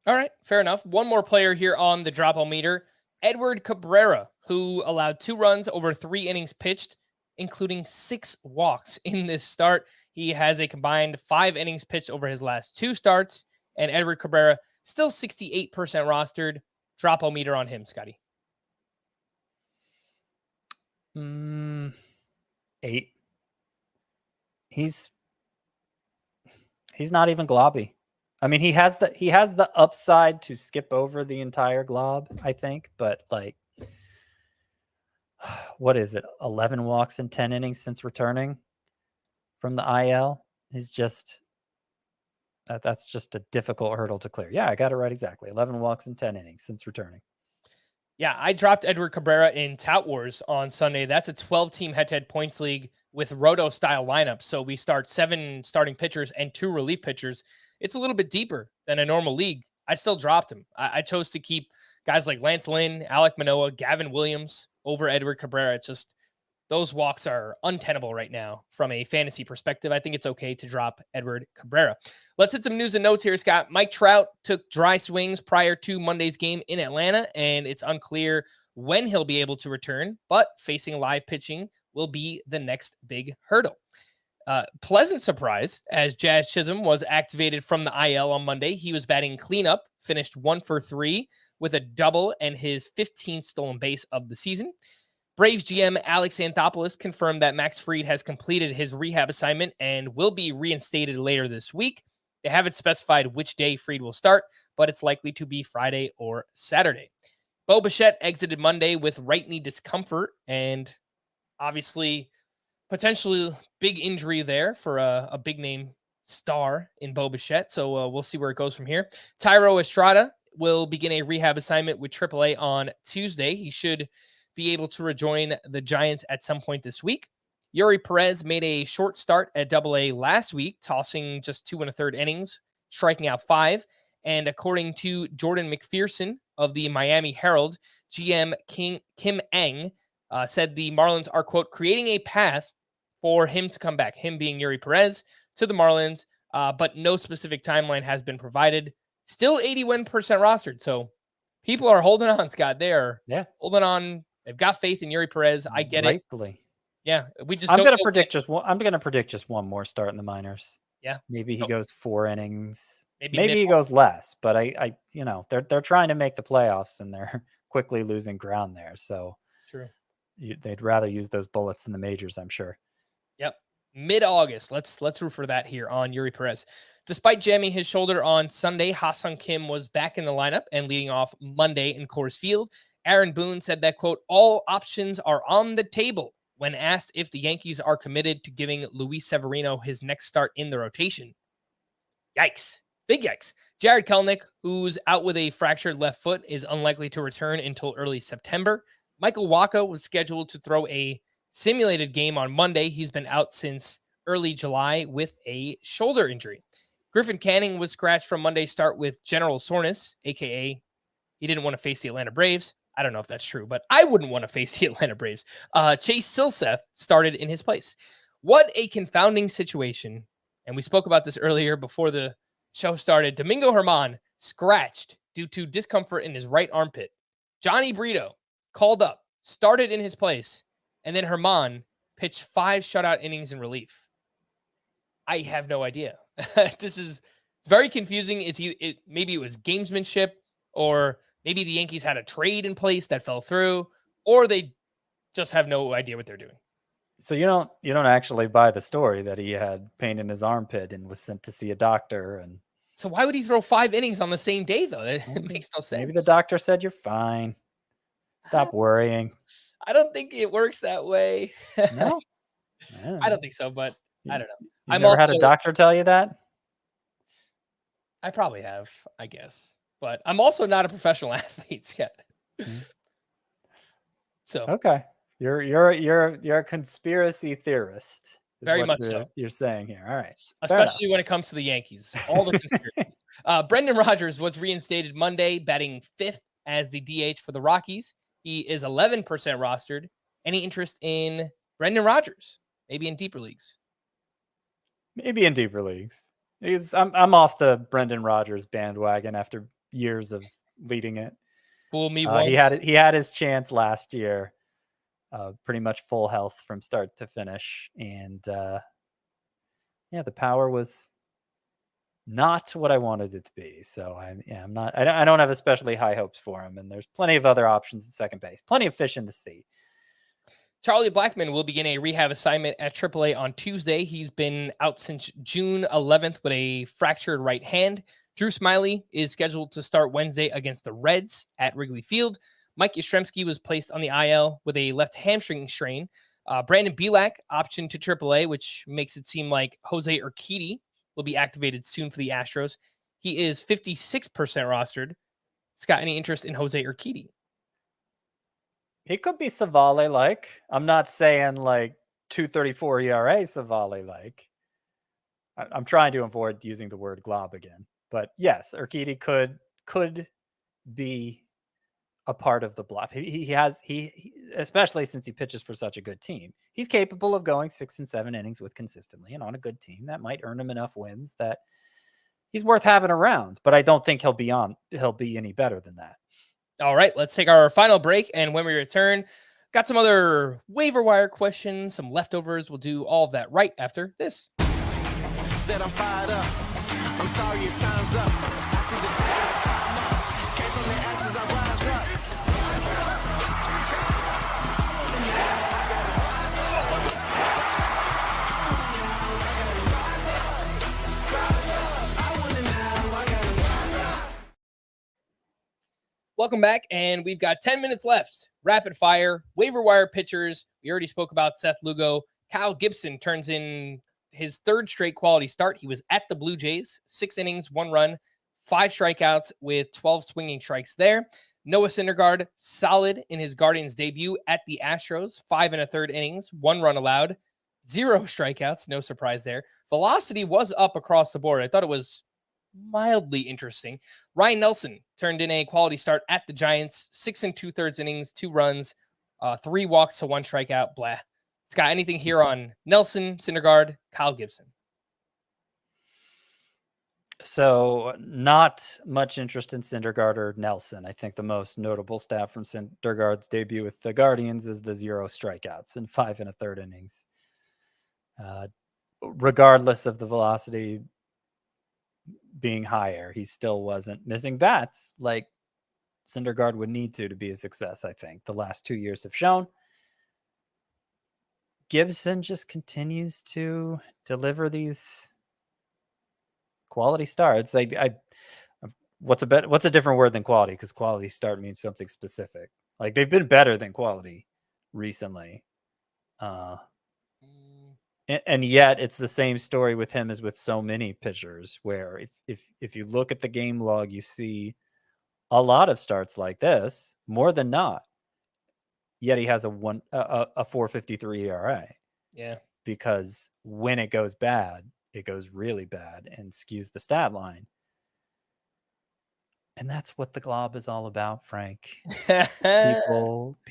All right, fair enough. One more player here on the drop-o-meter, Edward Cabrera, who allowed 2 runs over 3 innings pitched, including 6 walks in this start. He has a combined 5 innings pitched over his last 2 starts, and Edward Cabrera still 68% rostered. Drop-o-meter on him, Scotty. 8. He's not even globby. I mean, he has the upside to skip over the entire glob, I think, but like, what is it? 11 walks in 10 innings since returning from the IL is just that's just a difficult hurdle to clear. Yeah, I got it right exactly. 11 walks in 10 innings since returning. Yeah, I dropped Edward Cabrera in Tout Wars on Sunday. That's a 12-team head-to-head points league with roto-style lineups. So we start 7 starting pitchers and 2 relief pitchers. It's a little bit deeper than a normal league. I still dropped him. I chose to keep guys like Lance Lynn, Alek Manoah, Gavin Williams over Edward Cabrera. It's just those walks are untenable right now from a fantasy perspective. I think it's okay to drop Edward Cabrera. Let's hit some news and notes here, Scott. Mike Trout took dry swings prior to Monday's game in Atlanta, and it's unclear when he'll be able to return, but facing live pitching will be the next big hurdle. Pleasant surprise as Jazz Chisholm was activated from the IL on Monday. He was batting cleanup, finished 1 for 3 with a double and his 15th stolen base of the season. Braves GM Alex Anthopoulos confirmed that Max Fried has completed his rehab assignment and will be reinstated later this week. They haven't specified which day Fried will start, but it's likely to be Friday or Saturday. Bo Bichette exited Monday with right knee discomfort, and obviously potentially big injury there for a big name star in Bo Bichette. So we'll see where it goes from here. Thairo Estrada will begin a rehab assignment with AAA on Tuesday. He should be able to rejoin the Giants at some point this week. Yuri Perez made a short start at AA last week, tossing just 2 1/3 innings, striking out 5. And according to Jordan McPherson of the Miami Herald, GM Kim Eng said the Marlins are, quote, creating a path for him to come back, him being Yuri Perez, to the Marlins, but no specific timeline has been provided. Still 81% rostered, so people are holding on, Scott. They are holding on. They've got faith in Yuri Perez. I get Rightfully. Yeah, we just. I'm going to predict just one more start in the minors. Yeah, maybe he goes 4 innings. Maybe he goes less, but I they're trying to make the playoffs and they're quickly losing ground there. So true. They'd rather use those bullets in the majors, I'm sure. Yep. Mid-August. Let's root for that here on Yuri Perez. Despite jamming his shoulder on Sunday, Ha-Seong Kim was back in the lineup and leading off Monday in Coors Field. Aaron Boone said that, quote, all options are on the table when asked if the Yankees are committed to giving Luis Severino his next start in the rotation. Yikes. Big yikes. Jared Kelenic, who's out with a fractured left foot, is unlikely to return until early September. Michael Wacha was scheduled to throw a simulated game on Monday. He's been out since early July with a shoulder injury. Griffin Canning was scratched from Monday's start with general soreness, a.k.a. he didn't want to face the Atlanta Braves. I don't know if that's true, but I wouldn't want to face the Atlanta Braves. Chase Silseth started in his place. What a confounding situation. And we spoke about this earlier before the show started. Domingo Germán scratched due to discomfort in his right armpit. Johnny Brito called up, started in his place, and then Germán pitched 5 shutout innings in relief. I have no idea. It's very confusing. Maybe it was gamesmanship, or maybe the Yankees had a trade in place that fell through, or they just have no idea what they're doing. So you don't actually buy the story that he had pain in his armpit and was sent to see a doctor. And so why would he throw 5 innings on the same day, though? It makes no sense. Maybe the doctor said you're fine. Stop worrying. I don't think it works that way. No, I don't think so, but I don't know. I've never had a doctor tell you that? I probably have, I guess. But I'm also not a professional athlete yet. So okay. You're a conspiracy theorist. Very much so. You're saying here. All right. Especially when it comes to the Yankees. All the conspiracies. Brendan Rodgers was reinstated Monday, batting 5th as the DH for the Rockies. He is 11% rostered. Any interest in Brendan Rodgers? Maybe in deeper leagues. Maybe in deeper leagues. I'm off the Brendan Rodgers bandwagon after years of leading it. Fool me once. He had his chance last year. Pretty much full health from start to finish, and the power was not what I wanted it to be. So I'm not. I don't have especially high hopes for him. And there's plenty of other options at second base. Plenty of fish in the sea. Charlie Blackmon will begin a rehab assignment at AAA on Tuesday. He's been out since June 11th with a fractured right hand. Drew Smyly is scheduled to start Wednesday against the Reds at Wrigley Field. Mike Yastrzemski was placed on the IL with a left hamstring strain. Brandon Bielak optioned to AAA, which makes it seem like Jose Urquidy will be activated soon for the Astros. He is 56% rostered. Scott, any interest in Jose Urquidy? He could be Civale-like. I'm not saying like 2.34 ERA Civale-like. I'm trying to avoid using the word glob again. But yes, Urquidy could be a part of the block. He especially since he pitches for such a good team, he's capable of going 6 and 7 innings with consistently, and on a good team that might earn him enough wins that he's worth having around. But I don't think he'll be any better than that. All right, let's take our final break, and when we return, got some other waiver wire questions, some leftovers. We'll do all of that right after this. Said I'm fired up. I'm sorry your time's up. I see the time up. Came from the ashes, I rise up. I welcome back, and we've got 10 minutes left. Rapid fire, waiver wire pitchers. We already spoke about Seth Lugo. Kyle Gibson turns in his third straight quality start. He was at the Blue Jays, 6 innings, 1 run, 5 strikeouts with 12 swinging strikes there. Noah Syndergaard, solid in his Guardians debut at the Astros, 5 1/3 innings, 1 run allowed, 0 strikeouts, no surprise there. Velocity was up across the board. I thought it was mildly interesting. Ryan Nelson turned in a quality start at the Giants, 6 2/3 innings, 2 runs, 3 walks to 1 strikeout. Blah. Scott, anything here on Nelson, Syndergaard, Kyle Gibson? So not much interest in Syndergaard or Nelson. I think the most notable stat from Syndergaard's debut with the Guardians is the 0 strikeouts in 5 1/3 innings. Regardless of the velocity being higher, he still wasn't missing bats like Syndergaard would need to be a success, I think. The last 2 years have shown. Gibson just continues to deliver these quality starts. What's a different word than quality? Because quality start means something specific. Like, they've been better than quality recently. And yet it's the same story with him as with so many pitchers, where if you look at the game log, you see a lot of starts like this, more than not. Yet he has a 4.53 ERA. Yeah. Because when it goes bad, it goes really bad and skews the stat line. And that's what the glob is all about, Frank. People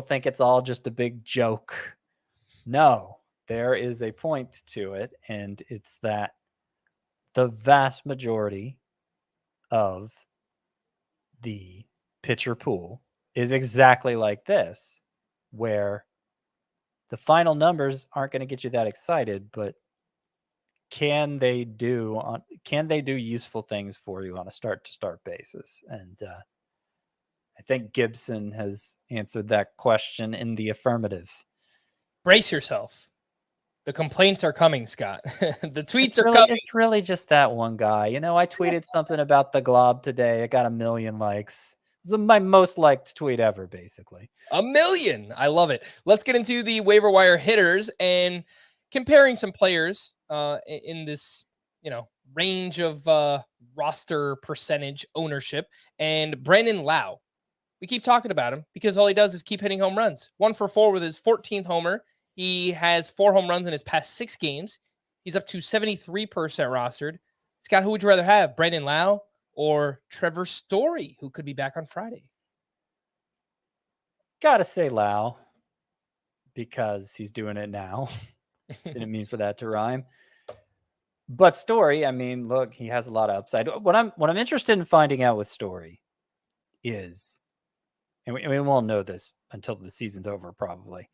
think it's all just a big joke. No, there is a point to it, and it's that the vast majority of the pitcher pool is exactly like this, where the final numbers aren't going to get you that excited, but can they do useful things for you on a start-to-start basis? And I think Gibson has answered that question in the affirmative. Brace yourself. The complaints are coming, Scott. The tweets are coming. It's really just that one guy. You know, I tweeted something about the glob today. It got 1 million likes. It was my most liked tweet ever, basically. 1 million. I love it. Let's get into the waiver wire hitters and comparing some players in this, range of roster percentage ownership. And Brandon Lau. We keep talking about him because all he does is keep hitting home runs. 1 for 4 with his 14th homer. He has 4 home runs in his past 6 games. He's up to 73% rostered. Scott, who would you rather have, Brandon Lau or Trevor Story, who could be back on Friday? Gotta say Lau, because he's doing it now. Didn't mean for that to rhyme. But Story, I mean, look, he has a lot of upside. What I'm interested in finding out with Story is, and we won't know this until the season's over, probably,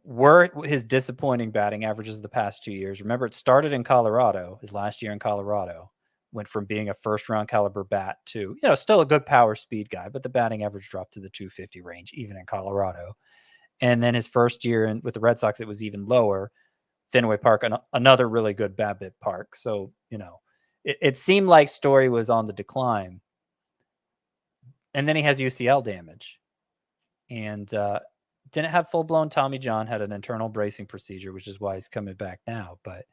were his disappointing batting averages the past 2 years. Remember, it started in Colorado, his last year in Colorado, went from being a first-round caliber bat to, still a good power speed guy, but the batting average dropped to the 250 range, even in Colorado. And then his first year with the Red Sox, it was even lower. Fenway Park, another really good BABIP park. So, it seemed like Story was on the decline. And then he has UCL damage. And didn't have full-blown Tommy John, had an internal bracing procedure, which is why he's coming back now. But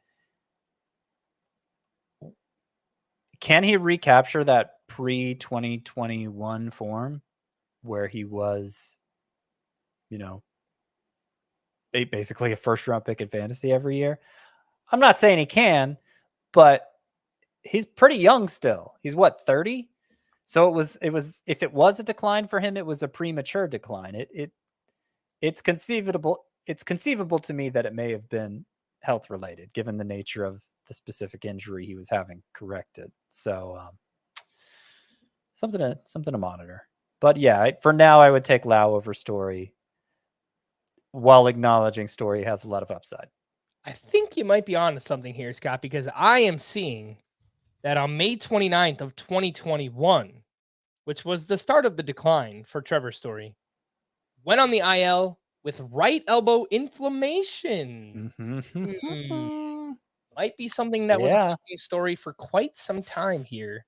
can he recapture that pre-2021 form where he was, basically a first-round pick in fantasy every year? I'm not saying he can, but he's pretty young still. He's 30? So it was if it was a decline for him, it was a premature decline. It's conceivable to me that it may have been health related, given the nature of the specific injury he was having corrected. So something to monitor. But yeah, for now, I would take Lau over Story, while acknowledging Story has a lot of upside. I think you might be on to something here, Scott, because I am seeing that on May 29th of 2021, which was the start of the decline for Trevor Story, went on the IL with right elbow inflammation. Might be something that was affecting Story for quite some time here.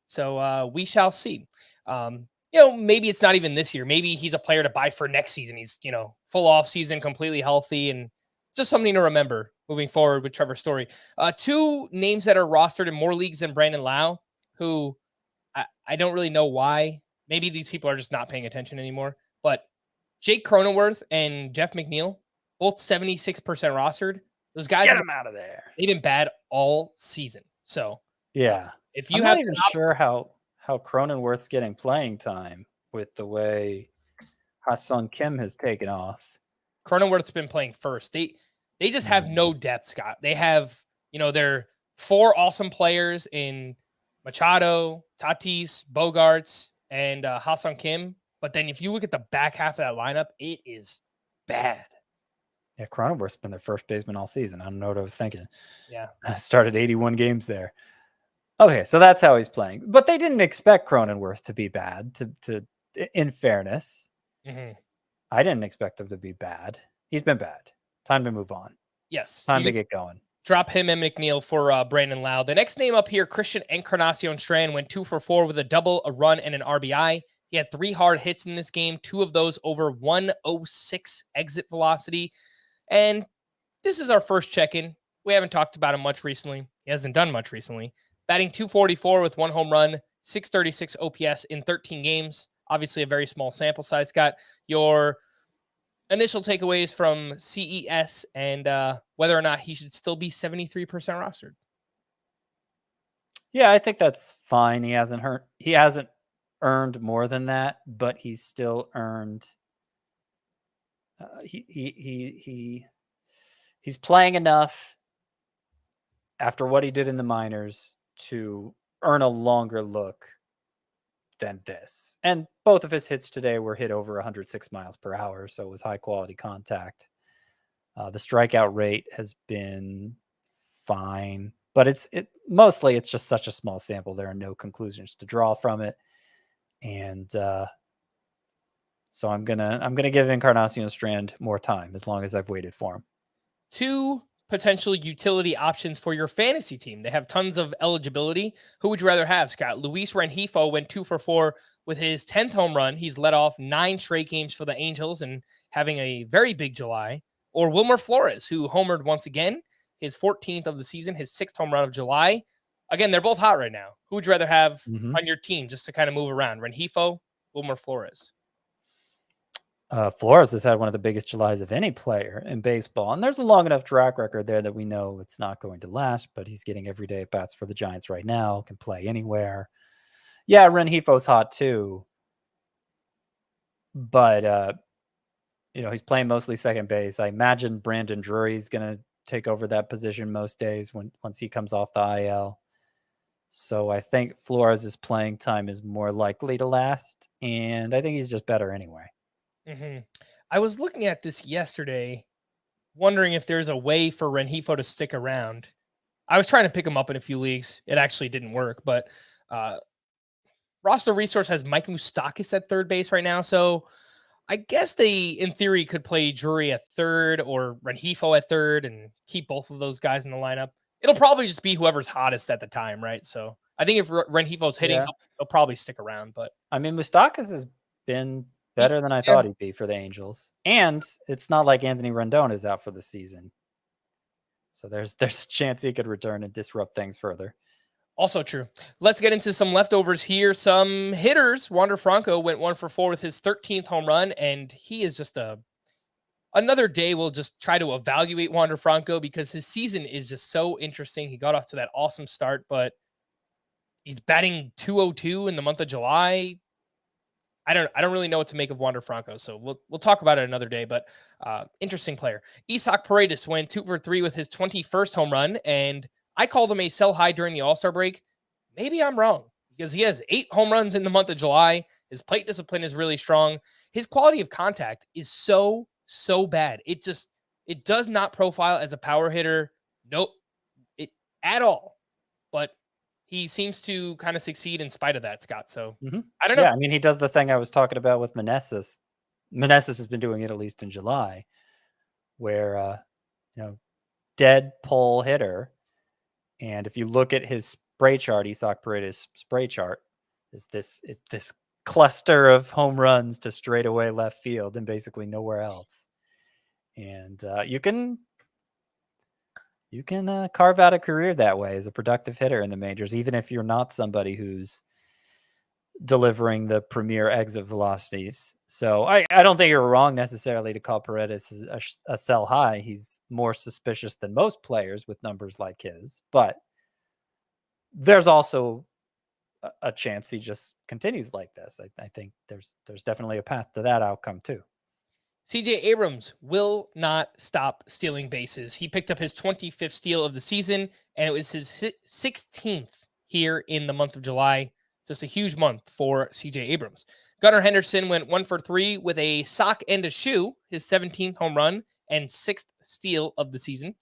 So we shall see. Maybe it's not even this year. Maybe he's a player to buy for next season. He's, full off season, completely healthy, and just something to remember moving forward with Trevor Story. Two names that are rostered in more leagues than Brandon Lau, who I don't really know why. Maybe these people are just not paying attention anymore. But Jake Cronenworth and Jeff McNeil, both 76% rostered. Those guys Get him out of there. They've been bad all season. So yeah, if you I'm have not even sure how Cronenworth's getting playing time with the way Ha-Sung Kim has taken off. Cronenworth's been playing first. They just have no depth, Scott. They have, they're four awesome players in Machado, Tatis, Bogarts, and Ha-Sung Kim. But then if you look at the back half of that lineup, it is bad. Yeah, Cronenworth's been their first baseman all season. I don't know what I was thinking. Yeah. Started 81 games there. Okay, so that's how he's playing. But they didn't expect Cronenworth to be bad, to in fairness. Mm-hmm. I didn't expect him to be bad. He's been bad. Time to move on. Yes. Time to get going. Drop him and McNeil for Brandon Lau. The next name up here, Christian Encarnacion Strand, went 2 for 4 with a double, a run, and an RBI. He had 3 hard hits in this game, 2 of those over 106 exit velocity. And this is our first check-in. We haven't talked about him much recently. He hasn't done much recently. Batting .244 with 1 home run, .636 OPS in 13 games. Obviously a very small sample size. Scott, your initial takeaways from CES and whether or not he should still be 73% rostered. Yeah, I think that's fine. He hasn't earned more than that, but he's still earned. He's playing enough after what he did in the minors to earn a longer look than this. And both of his hits today were hit over 106 miles per hour, so it was high quality contact. The strikeout rate has been fine, but mostly it's just such a small sample. There are no conclusions to draw from it. And so I'm gonna give Encarnacion Strand more time as long as I've waited for him. 2 potential utility options for your fantasy team. They have tons of eligibility. Who would you rather have, Scott? Luis Rengifo went 2 for 4 with his 10th home run. He's led off 9 straight games for the Angels and having a very big July. Or Wilmer Flores, who homered once again, his 14th of the season, his 6th home run of July. Again, they're both hot right now. Who would you rather have on your team just to kind of move around? Rengifo, Wilmer Flores? Flores has had one of the biggest Julys of any player in baseball, and there's a long enough track record there that we know it's not going to last, but he's getting everyday at bats for the Giants right now, can play anywhere. Yeah, Rengifo's hot too, but he's playing mostly second base. I imagine Brandon Drury's going to take over that position most days once he comes off the IL. So I think Flores' playing time is more likely to last, and I think he's just better anyway. Mm-hmm. I was looking at this yesterday, wondering if there's a way for Rengifo to stick around. I was trying to pick him up in a few leagues. It actually didn't work, but Roster Resource has Mike Moustakas at third base right now. So I guess they, in theory, could play Drury at third or Rengifo at third and keep both of those guys in the lineup. It'll probably just be whoever's hottest at the time, right? So I think if Rengifo's hitting, he'll probably stick around. But I mean, Moustakas has been better than I thought he'd be for the Angels. And it's not like Anthony Rendon is out for the season. So there's a chance he could return and disrupt things further. Also true. Let's get into some leftovers here. Some hitters. Wander Franco went 1 for 4 with his 13th home run, and he is just another day we'll just try to evaluate Wander Franco because his season is just so interesting. He got off to that awesome start, but he's batting .202 in the month of July. I don't really know what to make of Wander Franco, so we'll talk about it another day, but interesting player. Isaac Paredes went 2 for 3 with his 21st home run, and I called him a sell high during the All-Star break. Maybe I'm wrong because he has 8 home runs in the month of July. His plate discipline is really strong. His quality of contact is so bad. It does not profile as a power hitter. Nope, at all. But he seems to kind of succeed in spite of that, Scott. So I don't know. Yeah, I mean, he does the thing I was talking about with Meneses. Meneses has been doing it at least in July, where dead pull hitter. And if you look at his spray chart, Isak Paredes' spray chart, is this cluster of home runs to straightaway left field and basically nowhere else. And you can carve out a career that way as a productive hitter in the majors, even if you're not somebody who's delivering the premier exit velocities. So I don't think you're wrong necessarily to call Paredes a sell high. He's more suspicious than most players with numbers like his, but there's also a chance he just continues like this. I think there's definitely a path to that outcome too. CJ Abrams will not stop stealing bases. He picked up his 25th steal of the season, and it was his 16th here in the month of July. Just a huge month for CJ Abrams. Gunnar Henderson went 1 for 3 with a sock and a shoe, his 17th home run and 6th steal of the season.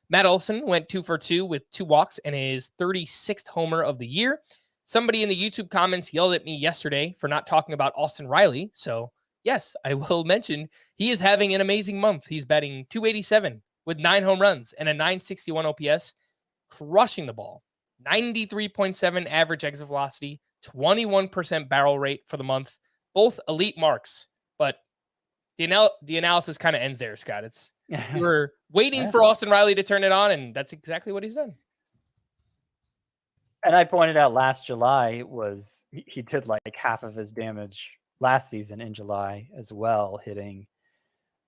Matt Olson went 2 for 2 with 2 walks and his 36th homer of the year. Somebody in the YouTube comments yelled at me yesterday for not talking about Austin Riley. So yes, I will mention he is having an amazing month. He's batting .287 with 9 home runs and a .961 OPS, crushing the ball. 93.7 average exit velocity, 21% barrel rate for the month. Both elite marks, but the analysis kind of ends there, Scott. We were waiting for Austin Riley to turn it on, and that's exactly what he's done. And I pointed out last July he did like half of his damage last season in July as well, hitting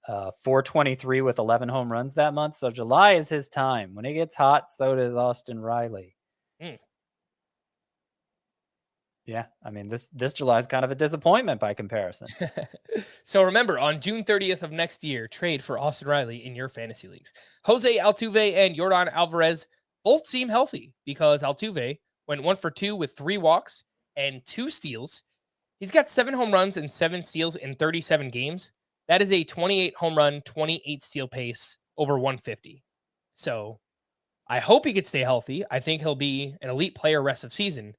423 with 11 home runs that month. So July is his time. When it gets hot, so does Austin Riley. Yeah, I mean, this July is kind of a disappointment by comparison. So remember, on June 30th of next year, trade for Austin Riley in your fantasy leagues. Jose Altuve and Yordan Alvarez both seem healthy because Altuve went 1 for 2 with 3 walks and 2 steals. He's got 7 home runs and 7 steals in 37 games. That is a 28 home run, 28 steal pace over 150. So I hope he could stay healthy. I think he'll be an elite player rest of season.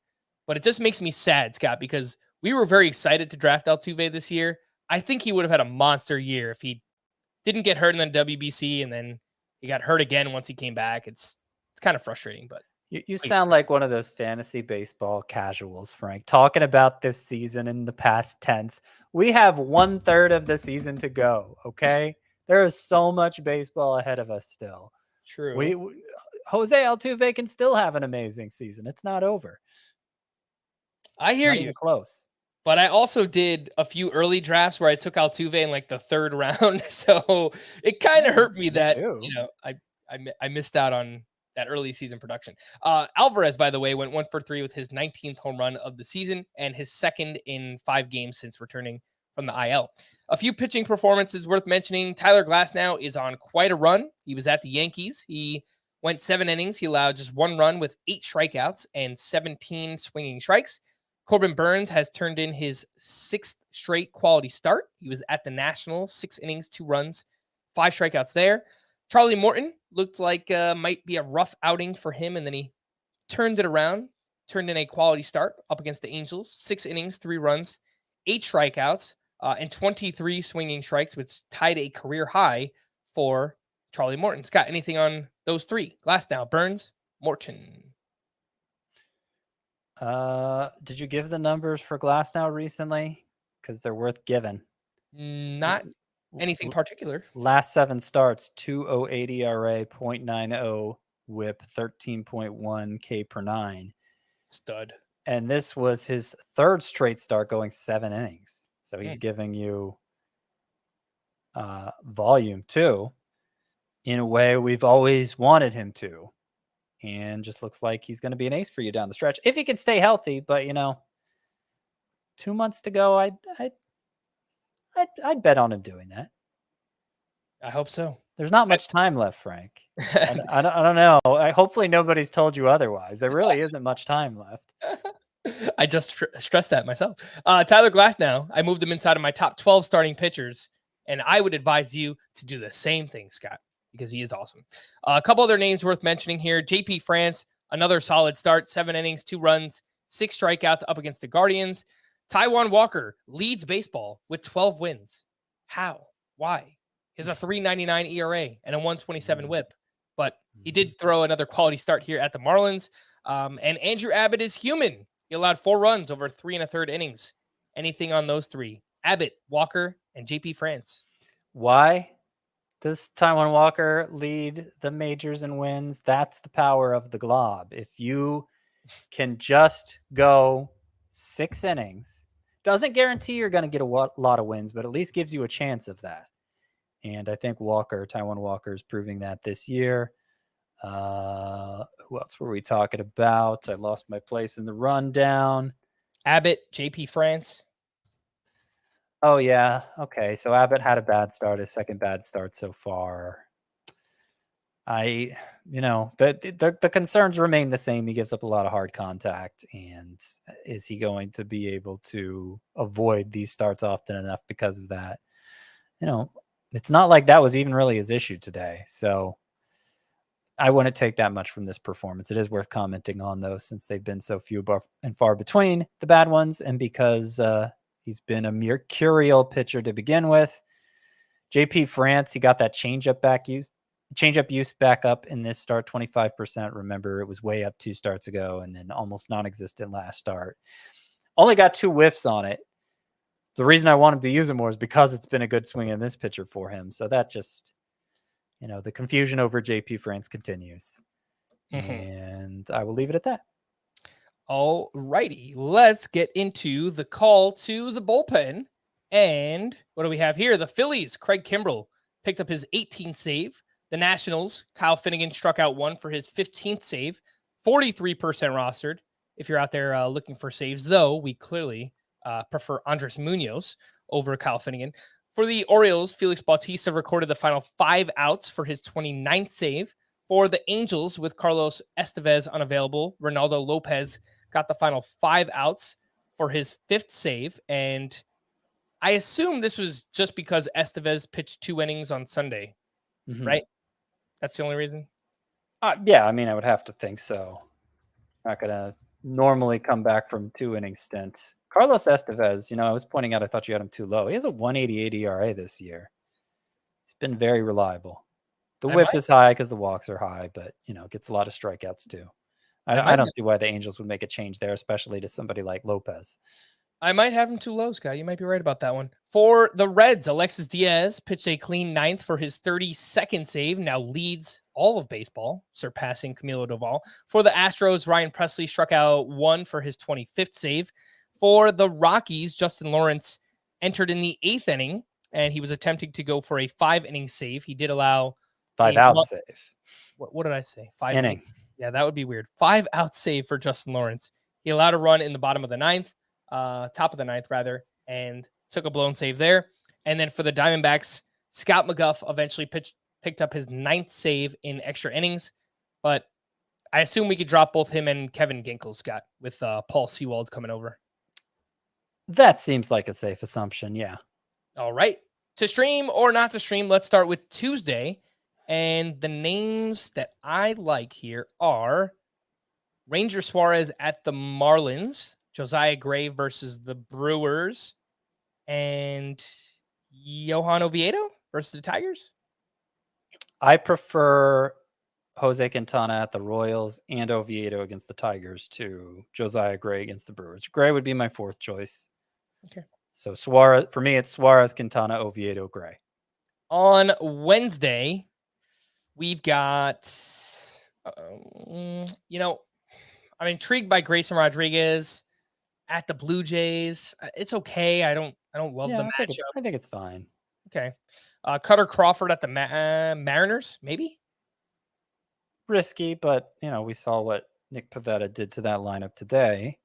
But it just makes me sad, Scott, because we were very excited to draft Altuve this year. I think he would have had a monster year if he didn't get hurt in the WBC and then he got hurt again once he came back. It's kind of frustrating, but you sound like one of those fantasy baseball casuals, Frank, talking about this season in the past tense. We have 1/3 of the season to go. Okay. There is so much baseball ahead of us still. True. Jose Altuve can still have an amazing season. It's not over. I hear Not you. even close. But I also did a few early drafts where I took Altuve in like the 3rd round. So it kind of hurt me that, I missed out on that early season production. Alvarez, by the way, went 1 for 3 with his 19th home run of the season and his 2nd in 5 games since returning from the IL. A few pitching performances worth mentioning. Tyler Glasnow is on quite a run. He was at the Yankees. He went 7 innings. He allowed just 1 run with 8 strikeouts and 17 swinging strikes. Corbin Burns has turned in his 6th straight quality start. He was at the Nationals, 6 innings, 2 runs, 5 strikeouts there. Charlie Morton looked like might be a rough outing for him, and then he turned it around, turned in a quality start up against the Angels, 6 innings, 3 runs, 8 strikeouts, and 23 swinging strikes, which tied a career high for Charlie Morton. Scott, anything on those 3? Glasnow, Burns, Morton. Did you give the numbers for Glasnow recently? Because they're worth giving. Not anything particular. Last 7 starts, 2.08 ERA, 0.90 WHIP, 13.1 K per 9. Stud. And this was his 3rd straight start going 7 innings. So he's giving you volume too, in a way we've always wanted him to. And just looks like he's going to be an ace for you down the stretch if he can stay healthy. But 2 months to go, I'd bet on him doing that. I hope so. There's not much time left, Frank. I don't know. Hopefully nobody's told you otherwise. There really isn't much time left. I just stressed that myself. Tyler Glasnow, I moved him inside of my top 12 starting pitchers, and I would advise you to do the same thing, Scott, because he is awesome. A couple other names worth mentioning here. JP France, another solid start, 7 innings, 2 runs, 6 strikeouts up against the Guardians. Taijuan Walker leads baseball with 12 wins. How? Why? He has a 3.99 ERA and a 1.27 WHIP, but he did throw another quality start here at the Marlins. And Andrew Abbott is human. He allowed 4 runs over 3 1/3 innings. Anything on those 3? Abbott, Walker, and JP France. Why does Taijuan Walker lead the majors in wins? That's the power of the glob. If you can just go 6 innings, doesn't guarantee you're going to get a lot of wins, but at least gives you a chance of that. And I think Taijuan Walker is proving that this year. Who else were we talking about? I lost my place in the rundown. Abbott, JP France. Oh, yeah. Okay. So Abbott had a bad start, his second bad start so far. The concerns remain the same. He gives up a lot of hard contact. And is he going to be able to avoid these starts often enough because of that? It's not like that was even really his issue today. So I wouldn't take that much from this performance. It is worth commenting on, though, since they've been so few and far between, the bad ones, and because he's been a mercurial pitcher to begin with. JP France, he got that changeup use back up in this start, 25%. Remember, it was way up 2 starts ago and then almost non-existent last start. Only got 2 whiffs on it. The reason I wanted to use him more is because it's been a good swing and miss pitcher for him. So that just, the confusion over JP France continues. And I will leave it at that. All righty. Let's get into the call to the bullpen. And what do we have here? The Phillies, Craig Kimbrell picked up his 18th save. The Nationals, Kyle Finnegan struck out 1 for his 15th save. 43% rostered. If you're out there looking for saves, though, we clearly prefer Andres Munoz over Kyle Finnegan. For the Orioles, Felix Bautista recorded the final 5 outs for his 29th save. For the Angels, with Carlos Estevez unavailable, Ronaldo Lopez got the final 5 outs for his 5th save. And I assume this was just because Estevez pitched 2 innings on Sunday, right? That's the only reason? Yeah, I would have to think so. Not going to normally come back from 2 inning stints. Carlos Estevez, I was pointing out I thought you had him too low. He has a 1.88 ERA this year. He's been very reliable. The whip is high because the walks are high, but, gets a lot of strikeouts too. I don't see why the Angels would make a change there, especially to somebody like Lopez. I might have him too low, Scott. You might be right about that one. For the Reds, Alexis Diaz pitched a clean 9th for his 32nd save, now leads all of baseball, surpassing Camilo Doval. For the Astros, Ryan Presley struck out 1 for his 25th save. For the Rockies, Justin Lawrence entered in the 8th inning, and he was attempting to go for a 5-inning save. He did allow 5-out save. What did I say? 5 inning. Yeah, that would be weird. 5-out save for Justin Lawrence. He allowed a run in the top of the ninth, rather, and took a blown save there. And then for the Diamondbacks, Scott McGough eventually picked up his 9th save in extra innings. But I assume we could drop both him and Kevin Ginkel, Scott, with Paul Sewald coming over. That seems like a safe assumption, yeah. All right. To stream or not to stream, let's start with Tuesday. And the names that I like here are Ranger Suarez at the Marlins, Josiah Gray versus the Brewers, and Johan Oviedo versus the Tigers. I prefer Jose Quintana at the Royals and Oviedo against the Tigers to Josiah Gray against the Brewers. Gray would be my 4th choice. Okay. So Suarez, for me, it's Suarez, Quintana, Oviedo, Gray. On Wednesday, we've got, I'm intrigued by Grayson Rodriguez at the Blue Jays. It's okay. I don't love the matchup. I think it's fine. Okay. Cutter Crawford at the Mariners, maybe? Risky, but, we saw what Nick Pivetta did to that lineup today.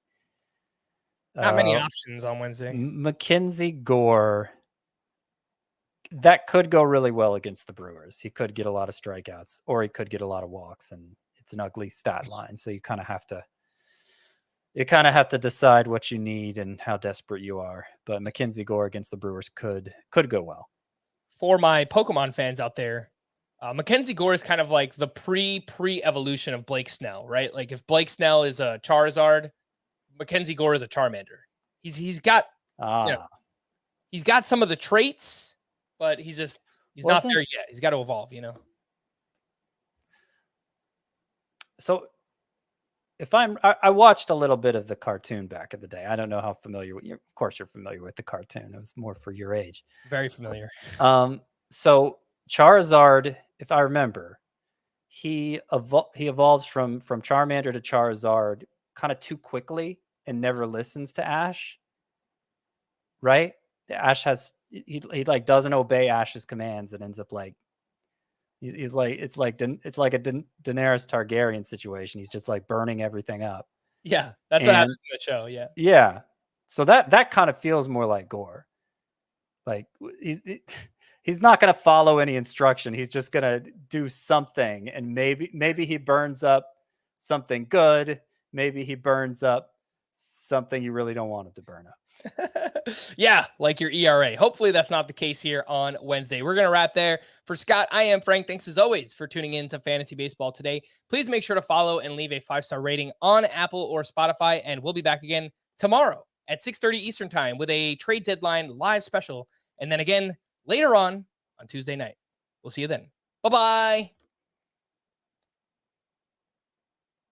Not many options on Wednesday. Mackenzie Gore, that could go really well against the Brewers. He could get a lot of strikeouts, or he could get a lot of walks, and it's an ugly stat line. So you kind of have to decide what you need and how desperate you are. But Mackenzie Gore against the Brewers could go well. For my Pokemon fans out there, Mackenzie Gore is kind of like the pre-evolution of Blake Snell, right? Like if Blake Snell is a Charizard, Mackenzie Gore is a Charmander. He's got he's got some of the traits, but he's not there yet. He's got to evolve, So I watched a little bit of the cartoon back in the day. I don't know how familiar with you. Of course, you're familiar with the cartoon. It was more for your age. Very familiar. So Charizard, if I remember, he evolves from Charmander to Charizard kind of too quickly and never listens to Ash. Right? Ash has he like doesn't obey Ash's commands and ends up like he's like it's like a Daenerys Targaryen situation. He's just like burning everything up. Yeah, that's what happens in the show. Yeah. Yeah. So that kind of feels more like Gore. Like he's not going to follow any instruction. He's just going to do something, and maybe he burns up something good. Maybe he burns up something you really don't want him to burn up. Yeah, like your ERA. Hopefully that's not the case here on Wednesday. We're going to wrap there. For Scott, I am Frank. Thanks as always for tuning in to Fantasy Baseball today. Please make sure to follow and leave a 5-star rating on Apple or Spotify, and we'll be back again tomorrow at 6:30 Eastern time with a trade deadline live special, and then again later on Tuesday night. We'll see you then. Bye-bye.